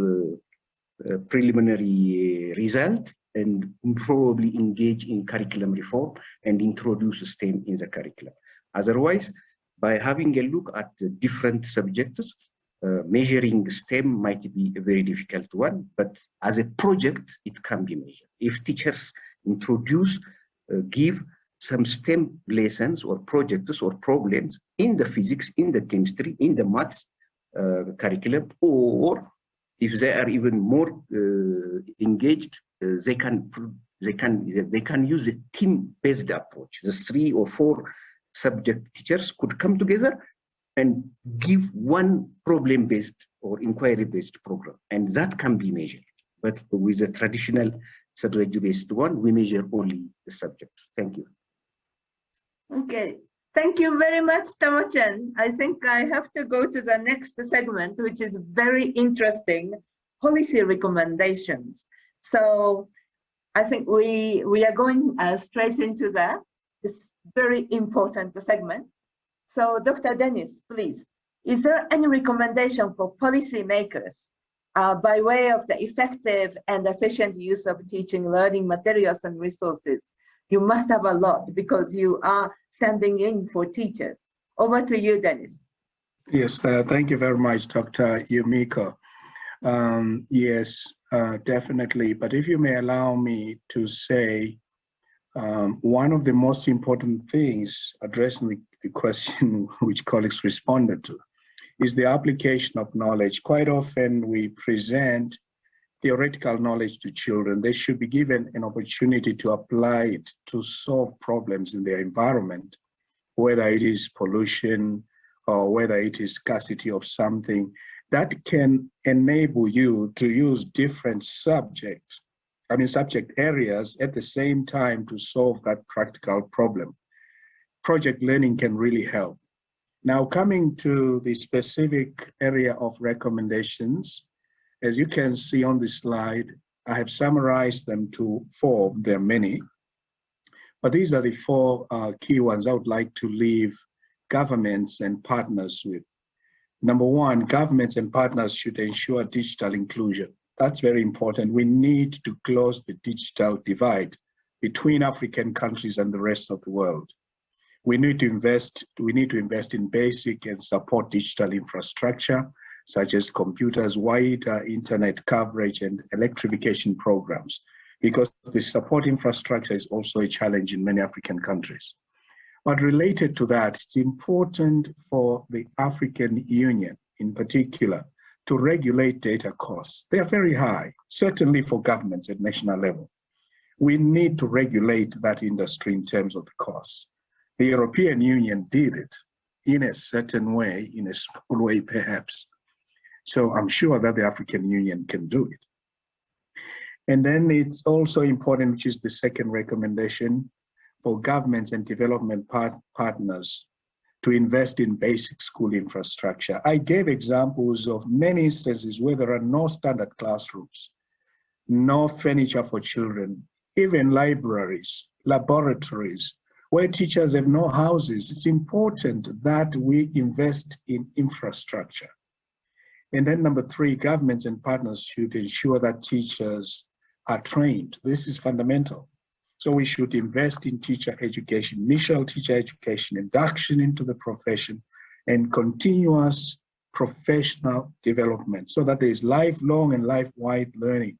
preliminary results and probably engage in curriculum reform and introduce STEM in the curriculum. Otherwise, by having a look at the different subjects, measuring STEM might be a very difficult one, but as a project, it can be measured. If teachers introduce, give some STEM lessons or projects or problems in the physics, in the chemistry, in the maths curriculum, or if they are even more engaged, they can use a team-based approach. The 3 or 4 subject teachers could come together and give one problem-based or inquiry-based program, and that can be measured. But with the traditional subject-based one, we measure only the subject. Thank you. Okay, thank you very much, Temechegn. I think I have to go to the next segment, which is very interesting, policy recommendations. So I think we are going straight into that. This very important segment. So Dr. Dennis, please, is there any recommendation for policymakers by way of the effective and efficient use of teaching, learning materials and resources? You must have a lot because you are standing in for teachers. Over to you, Dennis. Yes, thank you very much, Dr. Yumiko. Yes, definitely. But if you may allow me to say, one of the most important things addressing the question which colleagues responded to is the application of knowledge. Quite often we present theoretical knowledge to children. They should be given an opportunity to apply it to solve problems in their environment, whether it is pollution or whether it is scarcity of something. That can enable you to use different subject areas at the same time to solve that practical problem. Project learning can really help. Now, coming to the specific area of recommendations, as you can see on the slide, I have summarized them to 4. There are many, but these are the 4 key ones I would like to leave governments and partners with. Number 1, governments and partners should ensure digital inclusion. That's very important. We need to close the digital divide between African countries and the rest of the world. We need to invest in basic and support digital infrastructure, such as computers, wider internet coverage, and electrification programs, because the support infrastructure is also a challenge in many African countries. But related to that, it's important for the African Union in particular to regulate data costs. They are very high, certainly for governments at national level. We need to regulate that industry in terms of the costs. The European Union did it in a certain way, in a small way perhaps. So I'm sure that the African Union can do it. And then it's also important, which is the second recommendation, for governments and development partners to invest in basic school infrastructure. I gave examples of many instances where there are no standard classrooms, no furniture for children, even libraries, laboratories, where teachers have no houses. It's important that we invest in infrastructure. And then number 3, governments and partners should ensure that teachers are trained. This is fundamental. So we should invest in teacher education, initial teacher education, induction into the profession, and continuous professional development so that there is lifelong and life-wide learning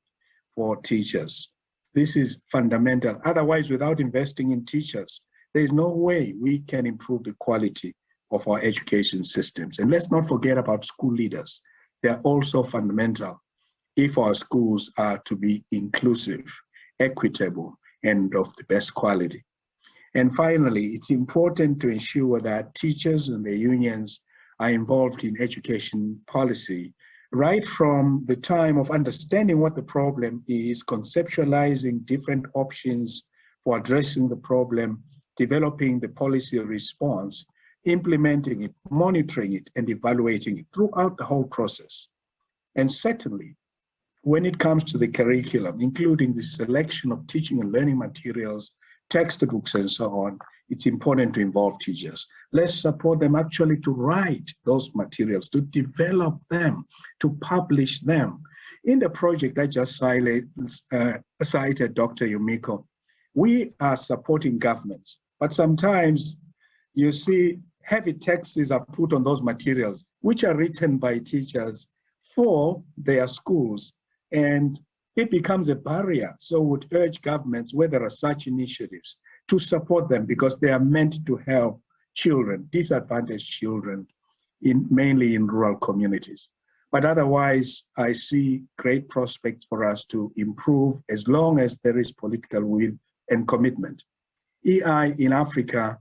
for teachers. This is fundamental. Otherwise, without investing in teachers, there is no way we can improve the quality of our education systems. And let's not forget about school leaders. They're also fundamental if our schools are to be inclusive, equitable, and of the best quality. And finally, it's important to ensure that teachers and their unions are involved in education policy right from the time of understanding what the problem is, conceptualizing different options for addressing the problem, developing the policy response, implementing it, monitoring it, and evaluating it throughout the whole process. And certainly, when it comes to the curriculum, including the selection of teaching and learning materials, textbooks, and so on, it's important to involve teachers. Let's support them actually to write those materials, to develop them, to publish them. In the project I just cited, Dr. Yumiko, we are supporting governments, but sometimes you see heavy taxes are put on those materials, which are written by teachers for their schools, and it becomes a barrier. So we would urge governments, where there are such initiatives, to support them because they are meant to help children, disadvantaged children, mainly in rural communities. But otherwise, I see great prospects for us to improve as long as there is political will and commitment. EI in Africa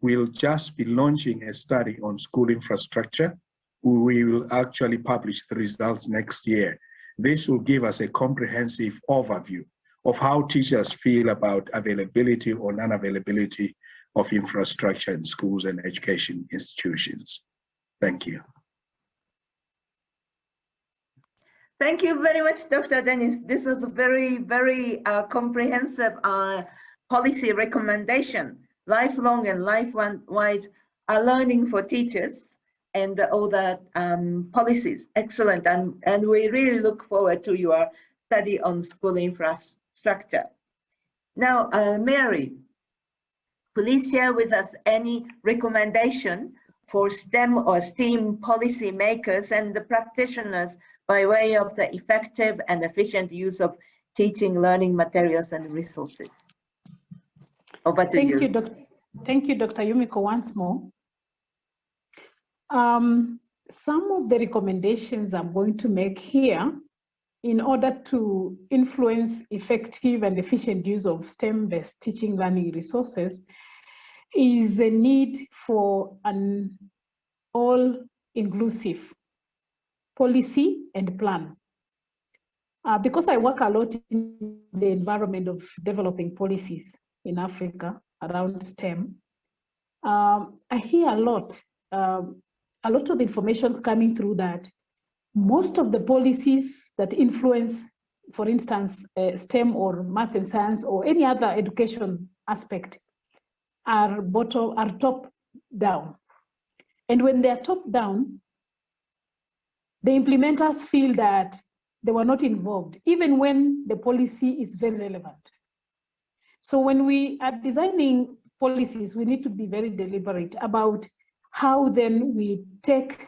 will just be launching a study on school infrastructure. We will actually publish the results next year. This will give us a comprehensive overview of how teachers feel about availability or non-availability of infrastructure in schools and education institutions. Thank you. Thank you very much, Dr. Dennis. This was a very, very comprehensive policy recommendation, lifelong and life-wide learning for teachers and all the policies. Excellent, and we really look forward to your study on school infrastructure. Now, Mary, please share with us any recommendation for STEM or STEAM policy makers and the practitioners by way of the effective and efficient use of teaching, learning materials and resources. Over to you. Thank you, Dr. Yumiko, once more. Some of the recommendations I'm going to make here in order to influence effective and efficient use of STEM-based teaching learning resources is a need for an all-inclusive policy and plan. Because I work a lot in the environment of developing policies in Africa around STEM, I hear a lot of information coming through that most of the policies that influence, for instance, STEM or maths and science or any other education aspect are top down. And when they are top down, the implementers feel that they were not involved, even when the policy is very relevant. So when we are designing policies, we need to be very deliberate about how then we take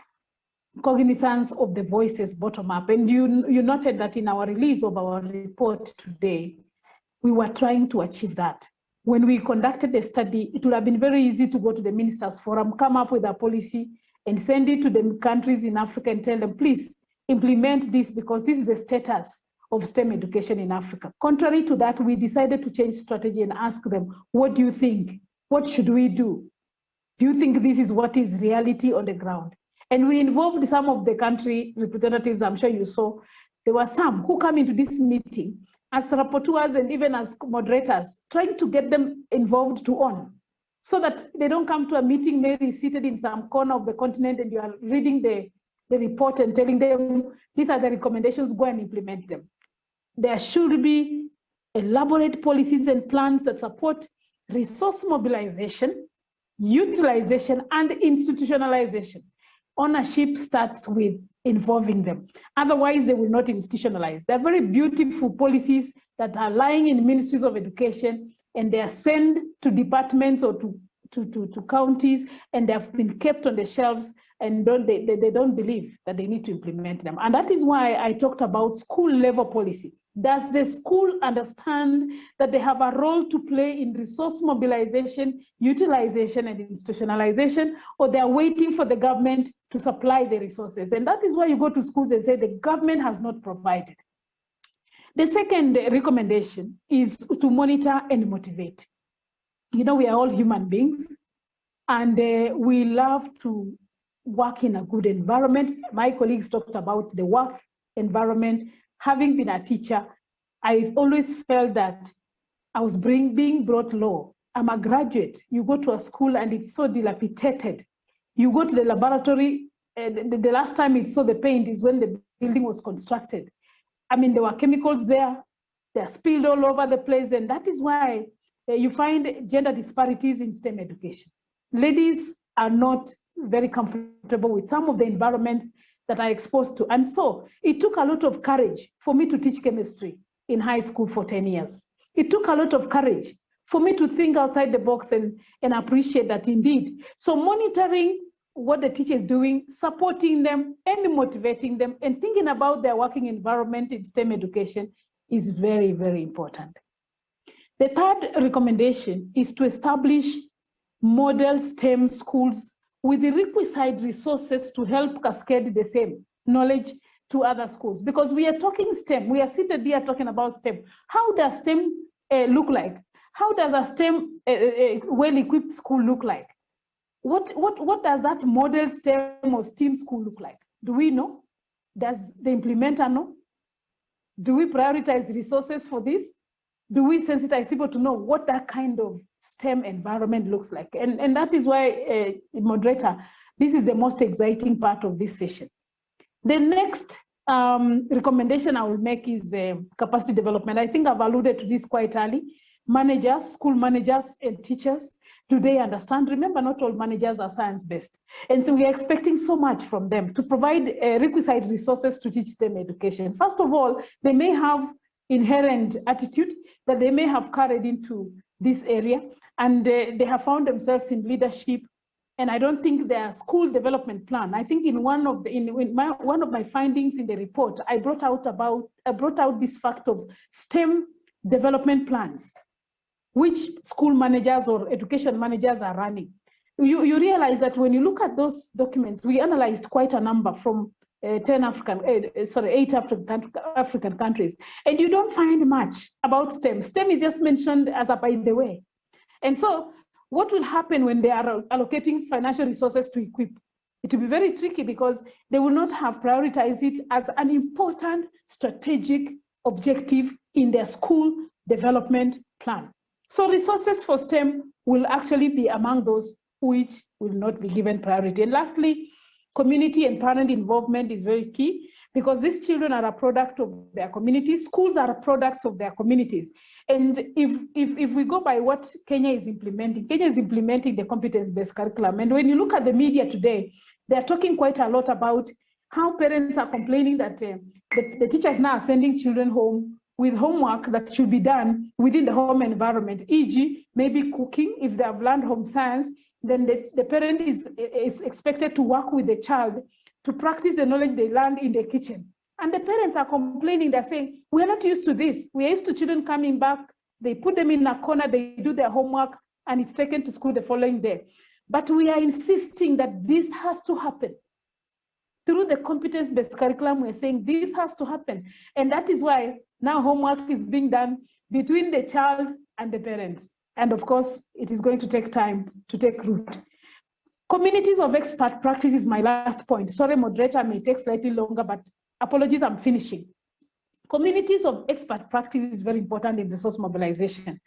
cognizance of the voices bottom up. And you noted that in our release of our report today, we were trying to achieve that. When we conducted the study, it would have been very easy to go to the Ministers' Forum, come up with a policy and send it to the countries in Africa and tell them, please implement this because this is the status of STEM education in Africa. Contrary to that, we decided to change strategy and ask them, what do you think? What should we do? Do you think this is what is reality on the ground? And we involved some of the country representatives. I'm sure you saw, there were some who come into this meeting as rapporteurs and even as moderators, trying to get them involved to own, so that they don't come to a meeting maybe seated in some corner of the continent and you are reading the report and telling them, these are the recommendations, go and implement them. There should be elaborate policies and plans that support resource mobilization, utilization, and institutionalization. Ownership starts with involving them. Otherwise, they will not institutionalize. They're very beautiful policies that are lying in ministries of education, and they are sent to departments or to counties, and they have been kept on the shelves, and they don't believe that they need to implement them. And that is why I talked about school level policy. Does the school understand that they have a role to play in resource mobilization, utilization, and institutionalization, or they're waiting for the government to supply the resources? And that is why you go to schools and say the government has not provided. The second recommendation is to monitor and motivate. You know, we are all human beings, and we love to work in a good environment. My colleagues talked about the work environment. Having been a teacher, I've always felt that I was being brought low. I'm a graduate. You go to a school and it's so dilapidated. You go to the laboratory, the last time it saw the paint is when the building was constructed. I mean, there were chemicals there, they're spilled all over the place, and that is why you find gender disparities in STEM education. Ladies are not very comfortable with some of the environments that are exposed to. And so it took a lot of courage for me to teach chemistry in high school for 10 years. It took a lot of courage for me to think outside the box and appreciate that indeed. So monitoring what the teacher is doing, supporting them and motivating them, and thinking about their working environment in STEM education is very, very important. The third recommendation is to establish model STEM schools with the requisite resources to help cascade the same knowledge to other schools. Because we are talking STEM, we are seated here talking about STEM. How does STEM look like? How does a STEM well-equipped school look like? What does that model STEM or STEAM school look like? Do we know? Does the implementer know? Do we prioritize resources for this? Do we sensitize people to know what that kind of STEM environment looks like? And that is why, moderator, this is the most exciting part of this session. The next recommendation I will make is capacity development. I think I've alluded to this quite early. Managers, school managers and teachers, do they understand? Remember, not all managers are science-based. And so we are expecting so much from them to provide requisite resources to teach STEM education. First of all, they may have inherent attitude that they may have carried into this area, and they have found themselves in leadership. And I don't think their school development plan. I think in one of my findings in the report, I brought out this fact of STEM development plans, which school managers or education managers are running. You realize that when you look at those documents, we analyzed quite a number from 8 African countries, and you don't find much about STEM. STEM is just mentioned as a by the way. And so what will happen when they are allocating financial resources to equip? It will be very tricky because they will not have prioritized it as an important strategic objective in their school development plan. So resources for STEM will actually be among those which will not be given priority. And lastly, community and parent involvement is very key because these children are a product of their communities. Schools are products of their communities. And if we go by what Kenya is implementing the competence-based curriculum. And when you look at the media today, they're talking quite a lot about how parents are complaining that the teachers now are sending children home with homework that should be done within the home environment, e.g. maybe cooking. If they have learned home science, then the parent is expected to work with the child to practice the knowledge they learned in the kitchen. And the parents are complaining, they're saying, we're not used to this. We're used to children coming back, they put them in a corner, they do their homework, and it's taken to school the following day. But we are insisting that this has to happen. Through the competence-based curriculum, we're saying this has to happen. And that is why now homework is being done between the child and the parents. And of course, it is going to take time to take root. Communities of expert practice is my last point. Sorry, moderator, may take slightly longer, but apologies, I'm finishing. Communities of expert practice is very important in resource mobilization.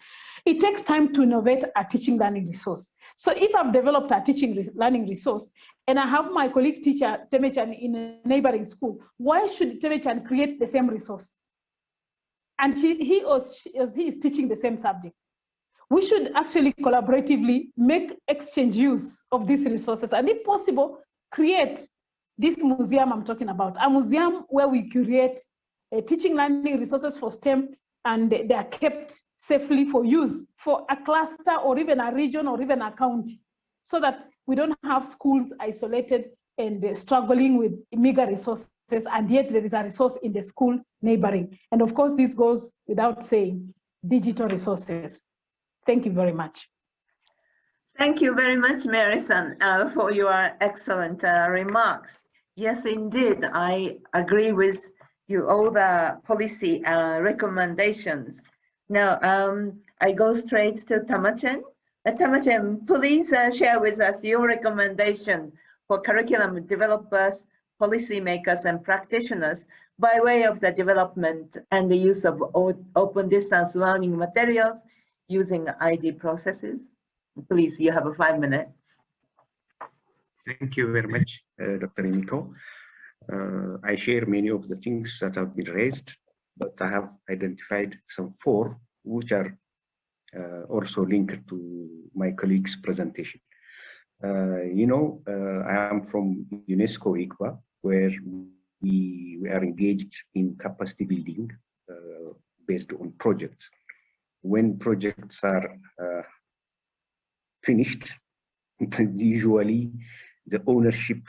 It takes time to innovate a teaching learning resource. So if I've developed a teaching learning resource and I have my colleague teacher, Temechegn, in a neighboring school, why should Temechegn create the same resource? And he is teaching the same subject. We should actually collaboratively make exchange use of these resources, and if possible, create this museum I'm talking about, a museum where we create teaching learning resources for STEM, and they are kept safely for use for a cluster or even a region or even a county, so that we don't have schools isolated and struggling with meager resources, and yet there is a resource in the school neighboring. And of course, this goes without saying, digital resources. Thank you very much. Thank you very much, Mary-san, for your excellent remarks. Yes, indeed, I agree with you all the policy recommendations. Now, I go straight to Temechegn. Temechegn, please share with us your recommendations for curriculum developers, policymakers, and practitioners by way of the development and the use of open distance learning materials using ID processes. Please, you have 5 minutes. Thank you very much, Dr. Yumiko. I share many of the things that have been raised, but I have identified some 4 which are also linked to my colleague's presentation. You know, I am from UNESCO IICBA, where we are engaged in capacity building based on projects. When projects are finished, usually the ownership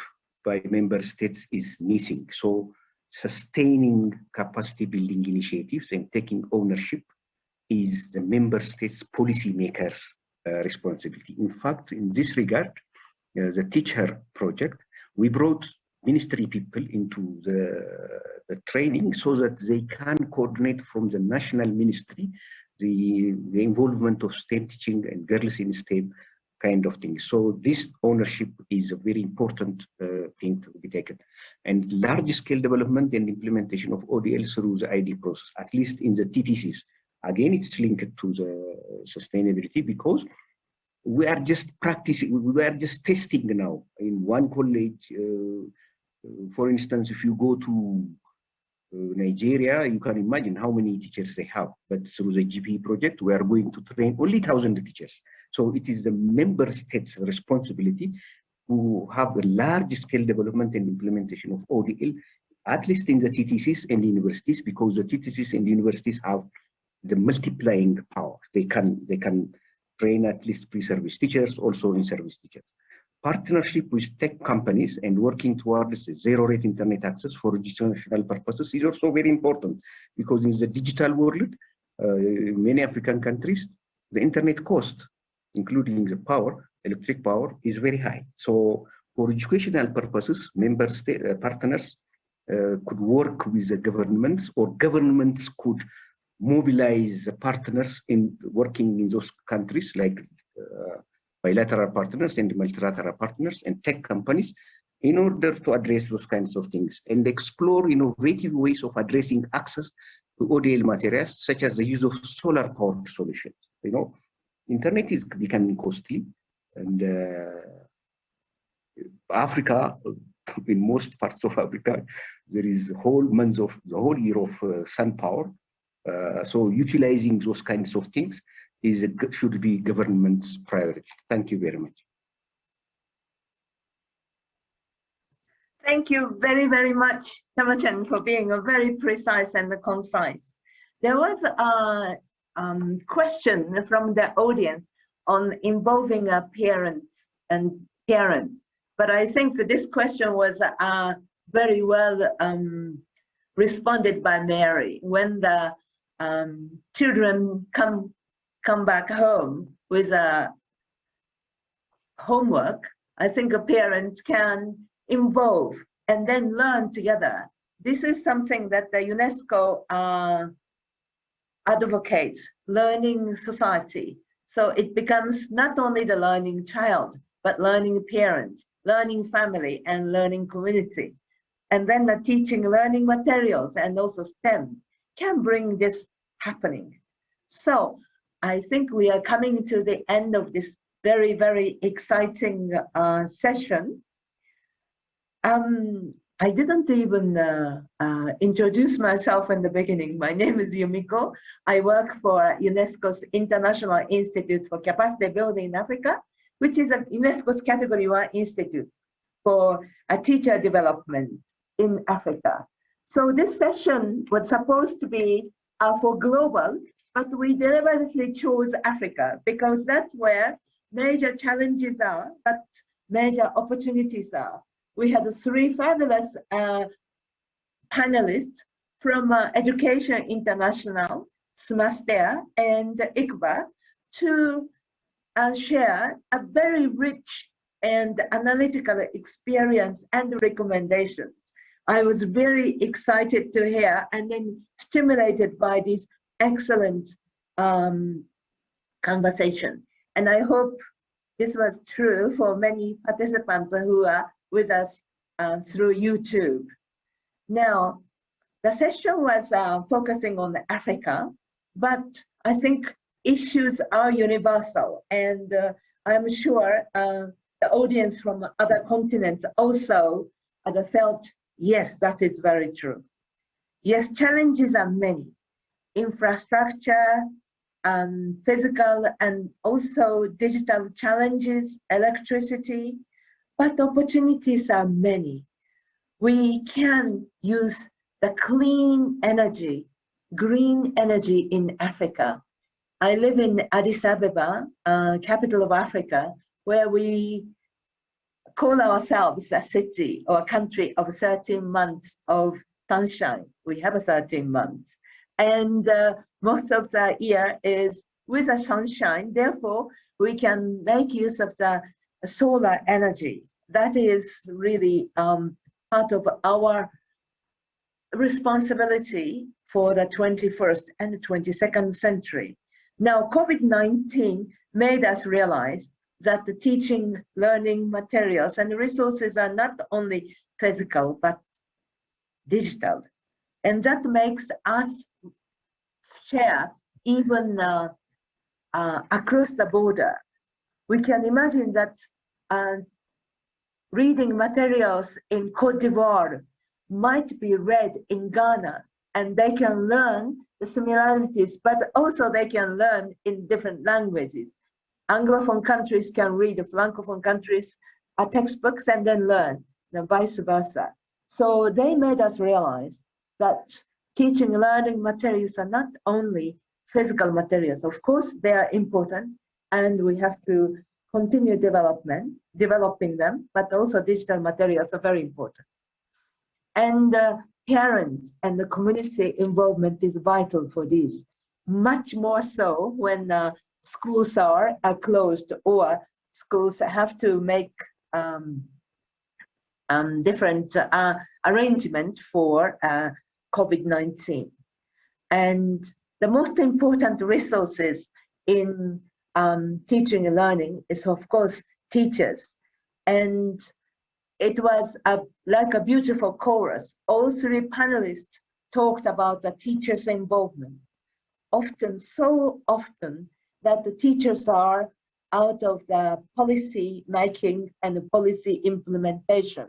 by member states is missing. So sustaining capacity building initiatives and taking ownership is the member states policymakers' responsibility. In fact, in this regard, the teacher project, we brought ministry people into the training so that they can coordinate from the national ministry the involvement of STEM teaching and girls in STEM kind of thing. So this ownership is a very important thing to be taken. And large-scale development and implementation of ODL through the ID process, at least in the TTCs. Again, it's linked to the sustainability because we are just practicing, we are just testing now. In one college, for instance, if you go to Nigeria, you can imagine how many teachers they have. But through the GP project, we are going to train only 1,000 teachers. So it is the member states' responsibility to have a large-scale development and implementation of ODL, at least in the TTCs and universities, because the TTCs and universities have the multiplying power. They can train at least pre-service teachers, also in-service teachers. Partnership with tech companies and working towards zero-rate internet access for educational purposes is also very important, because in the digital world, many African countries, the internet cost, including the power, electric power, is very high. So for educational purposes, member state partners could work with the governments, or governments could mobilize partners in working in those countries, like bilateral partners and multilateral partners and tech companies, in order to address those kinds of things and explore innovative ways of addressing access to ODL materials, such as the use of solar powered solutions. You know, internet is becoming costly, and Africa, in most parts of Africa, there is the whole year of sun power. So utilizing those kinds of things should be government's priority. Thank you very much. Thank you very, very much, Temechegn, for being very precise and concise. There was a question from the audience on involving parents, but I think this question was very well responded by Mary. When the children come back home with a homework, I think a parent can involve and then learn together. This is something that the UNESCO advocates, learning society. So it becomes not only the learning child, but learning parents, learning family, and learning community. And then the teaching learning materials and also STEMs can bring this happening. So I think we are coming to the end of this very, very exciting session. I didn't even introduce myself in the beginning. My name is Yumiko. I work for UNESCO's International Institute for Capacity Building in Africa, which is a UNESCO's Category 1 institute for teacher development in Africa. So this session was supposed to be for global, but we deliberately chose Africa because that's where major challenges are, but major opportunities are. We had 3 fabulous panelists from Education International, CEMASTEA, and IICBA to share a very rich and analytical experience and recommendations I was very excited to hear and then stimulated by this excellent conversation. And I hope this was true for many participants who are with us through YouTube. Now, the session was focusing on Africa, but I think issues are universal, and I'm sure the audience from other continents also felt, yes, that is very true. Yes, challenges are many. Infrastructure, physical and also digital challenges, electricity, but opportunities are many. We can use the clean energy, green energy in Africa. I live in Addis Ababa, capital of Africa, where we call ourselves a city or a country of 13 months of sunshine. We have 13 months. And most of the year is with the sunshine. Therefore, we can make use of the solar energy. That is really part of our responsibility for the 21st and the 22nd century. Now, COVID-19 made us realize that the teaching, learning materials and resources are not only physical, but digital. And that makes us share even across the border. We can imagine that reading materials in Cote d'Ivoire might be read in Ghana, and they can learn the similarities, but also they can learn in different languages. Anglophone countries can read the Francophone countries' textbooks and then learn, and vice versa. So they made us realize that teaching and learning materials are not only physical materials. Of course, they are important, and we have to continue developing them, but also digital materials are very important. And parents and the community involvement is vital for this, much more so when schools are closed or schools have to make different arrangement for COVID-19. And the most important resources in teaching and learning is, of course, teachers. And it was like a beautiful chorus. All three panelists talked about the teachers' involvement. Often, so often, that the teachers are out of the policy making and the policy implementation.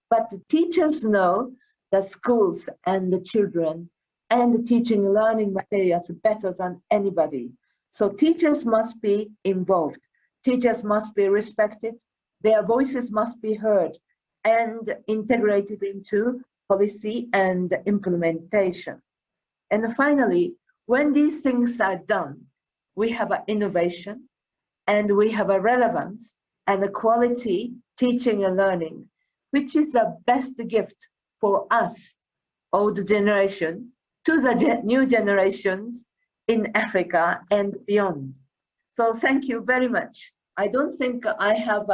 But the teachers know the schools and the children and the teaching and learning materials better than anybody. So teachers must be involved. Teachers must be respected. Their voices must be heard and integrated into policy and implementation. And finally, when these things are done, we have an innovation and we have a relevance and a quality teaching and learning, which is the best gift for us, old generation, to the new generations in Africa and beyond. So thank you very much. I don't think I have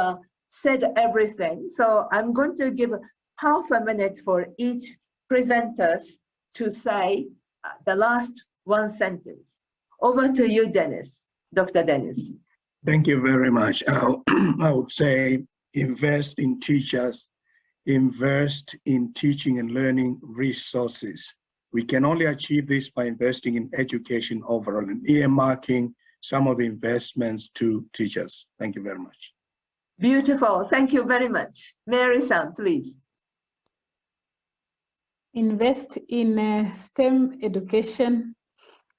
said everything, so I'm going to give half a minute for each presenters to say the last one sentence. Over to you, Dennis, Dr. Dennis. Thank you very much. I would say invest in teachers, invest in teaching and learning resources. We can only achieve this by investing in education overall and earmarking some of the investments to teachers. Thank you very much. Beautiful. Thank you very much. Mary-san, please. Invest in STEM education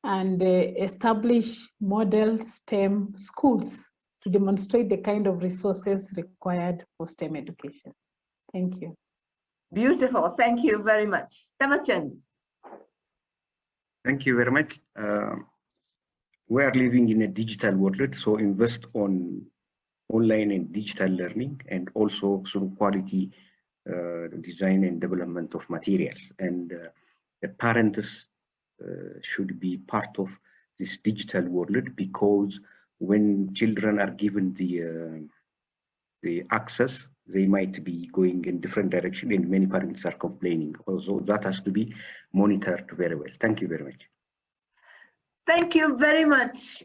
and establish model STEM schools to demonstrate the kind of resources required for STEM education. Thank you. Beautiful. Thank you very much. Temechegn. Thank you very much. We are living in a digital world, so invest on online and digital learning, and also some quality design and development of materials. And the parents should be part of this digital world, because when children are given the access they might be going in different direction, and many parents are complaining. Also, that has to be monitored very well. Thank you very much. Thank you very much,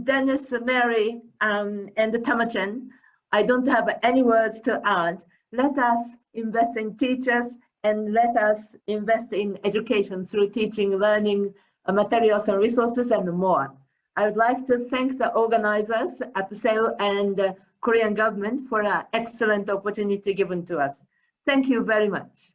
Dennis, Mary, and Temechegn. I don't have any words to add. Let us invest in teachers and let us invest in education through teaching, learning, materials and resources, and more. I would like to thank the organizers, APCEIU and Korean government for an excellent opportunity given to us. Thank you very much.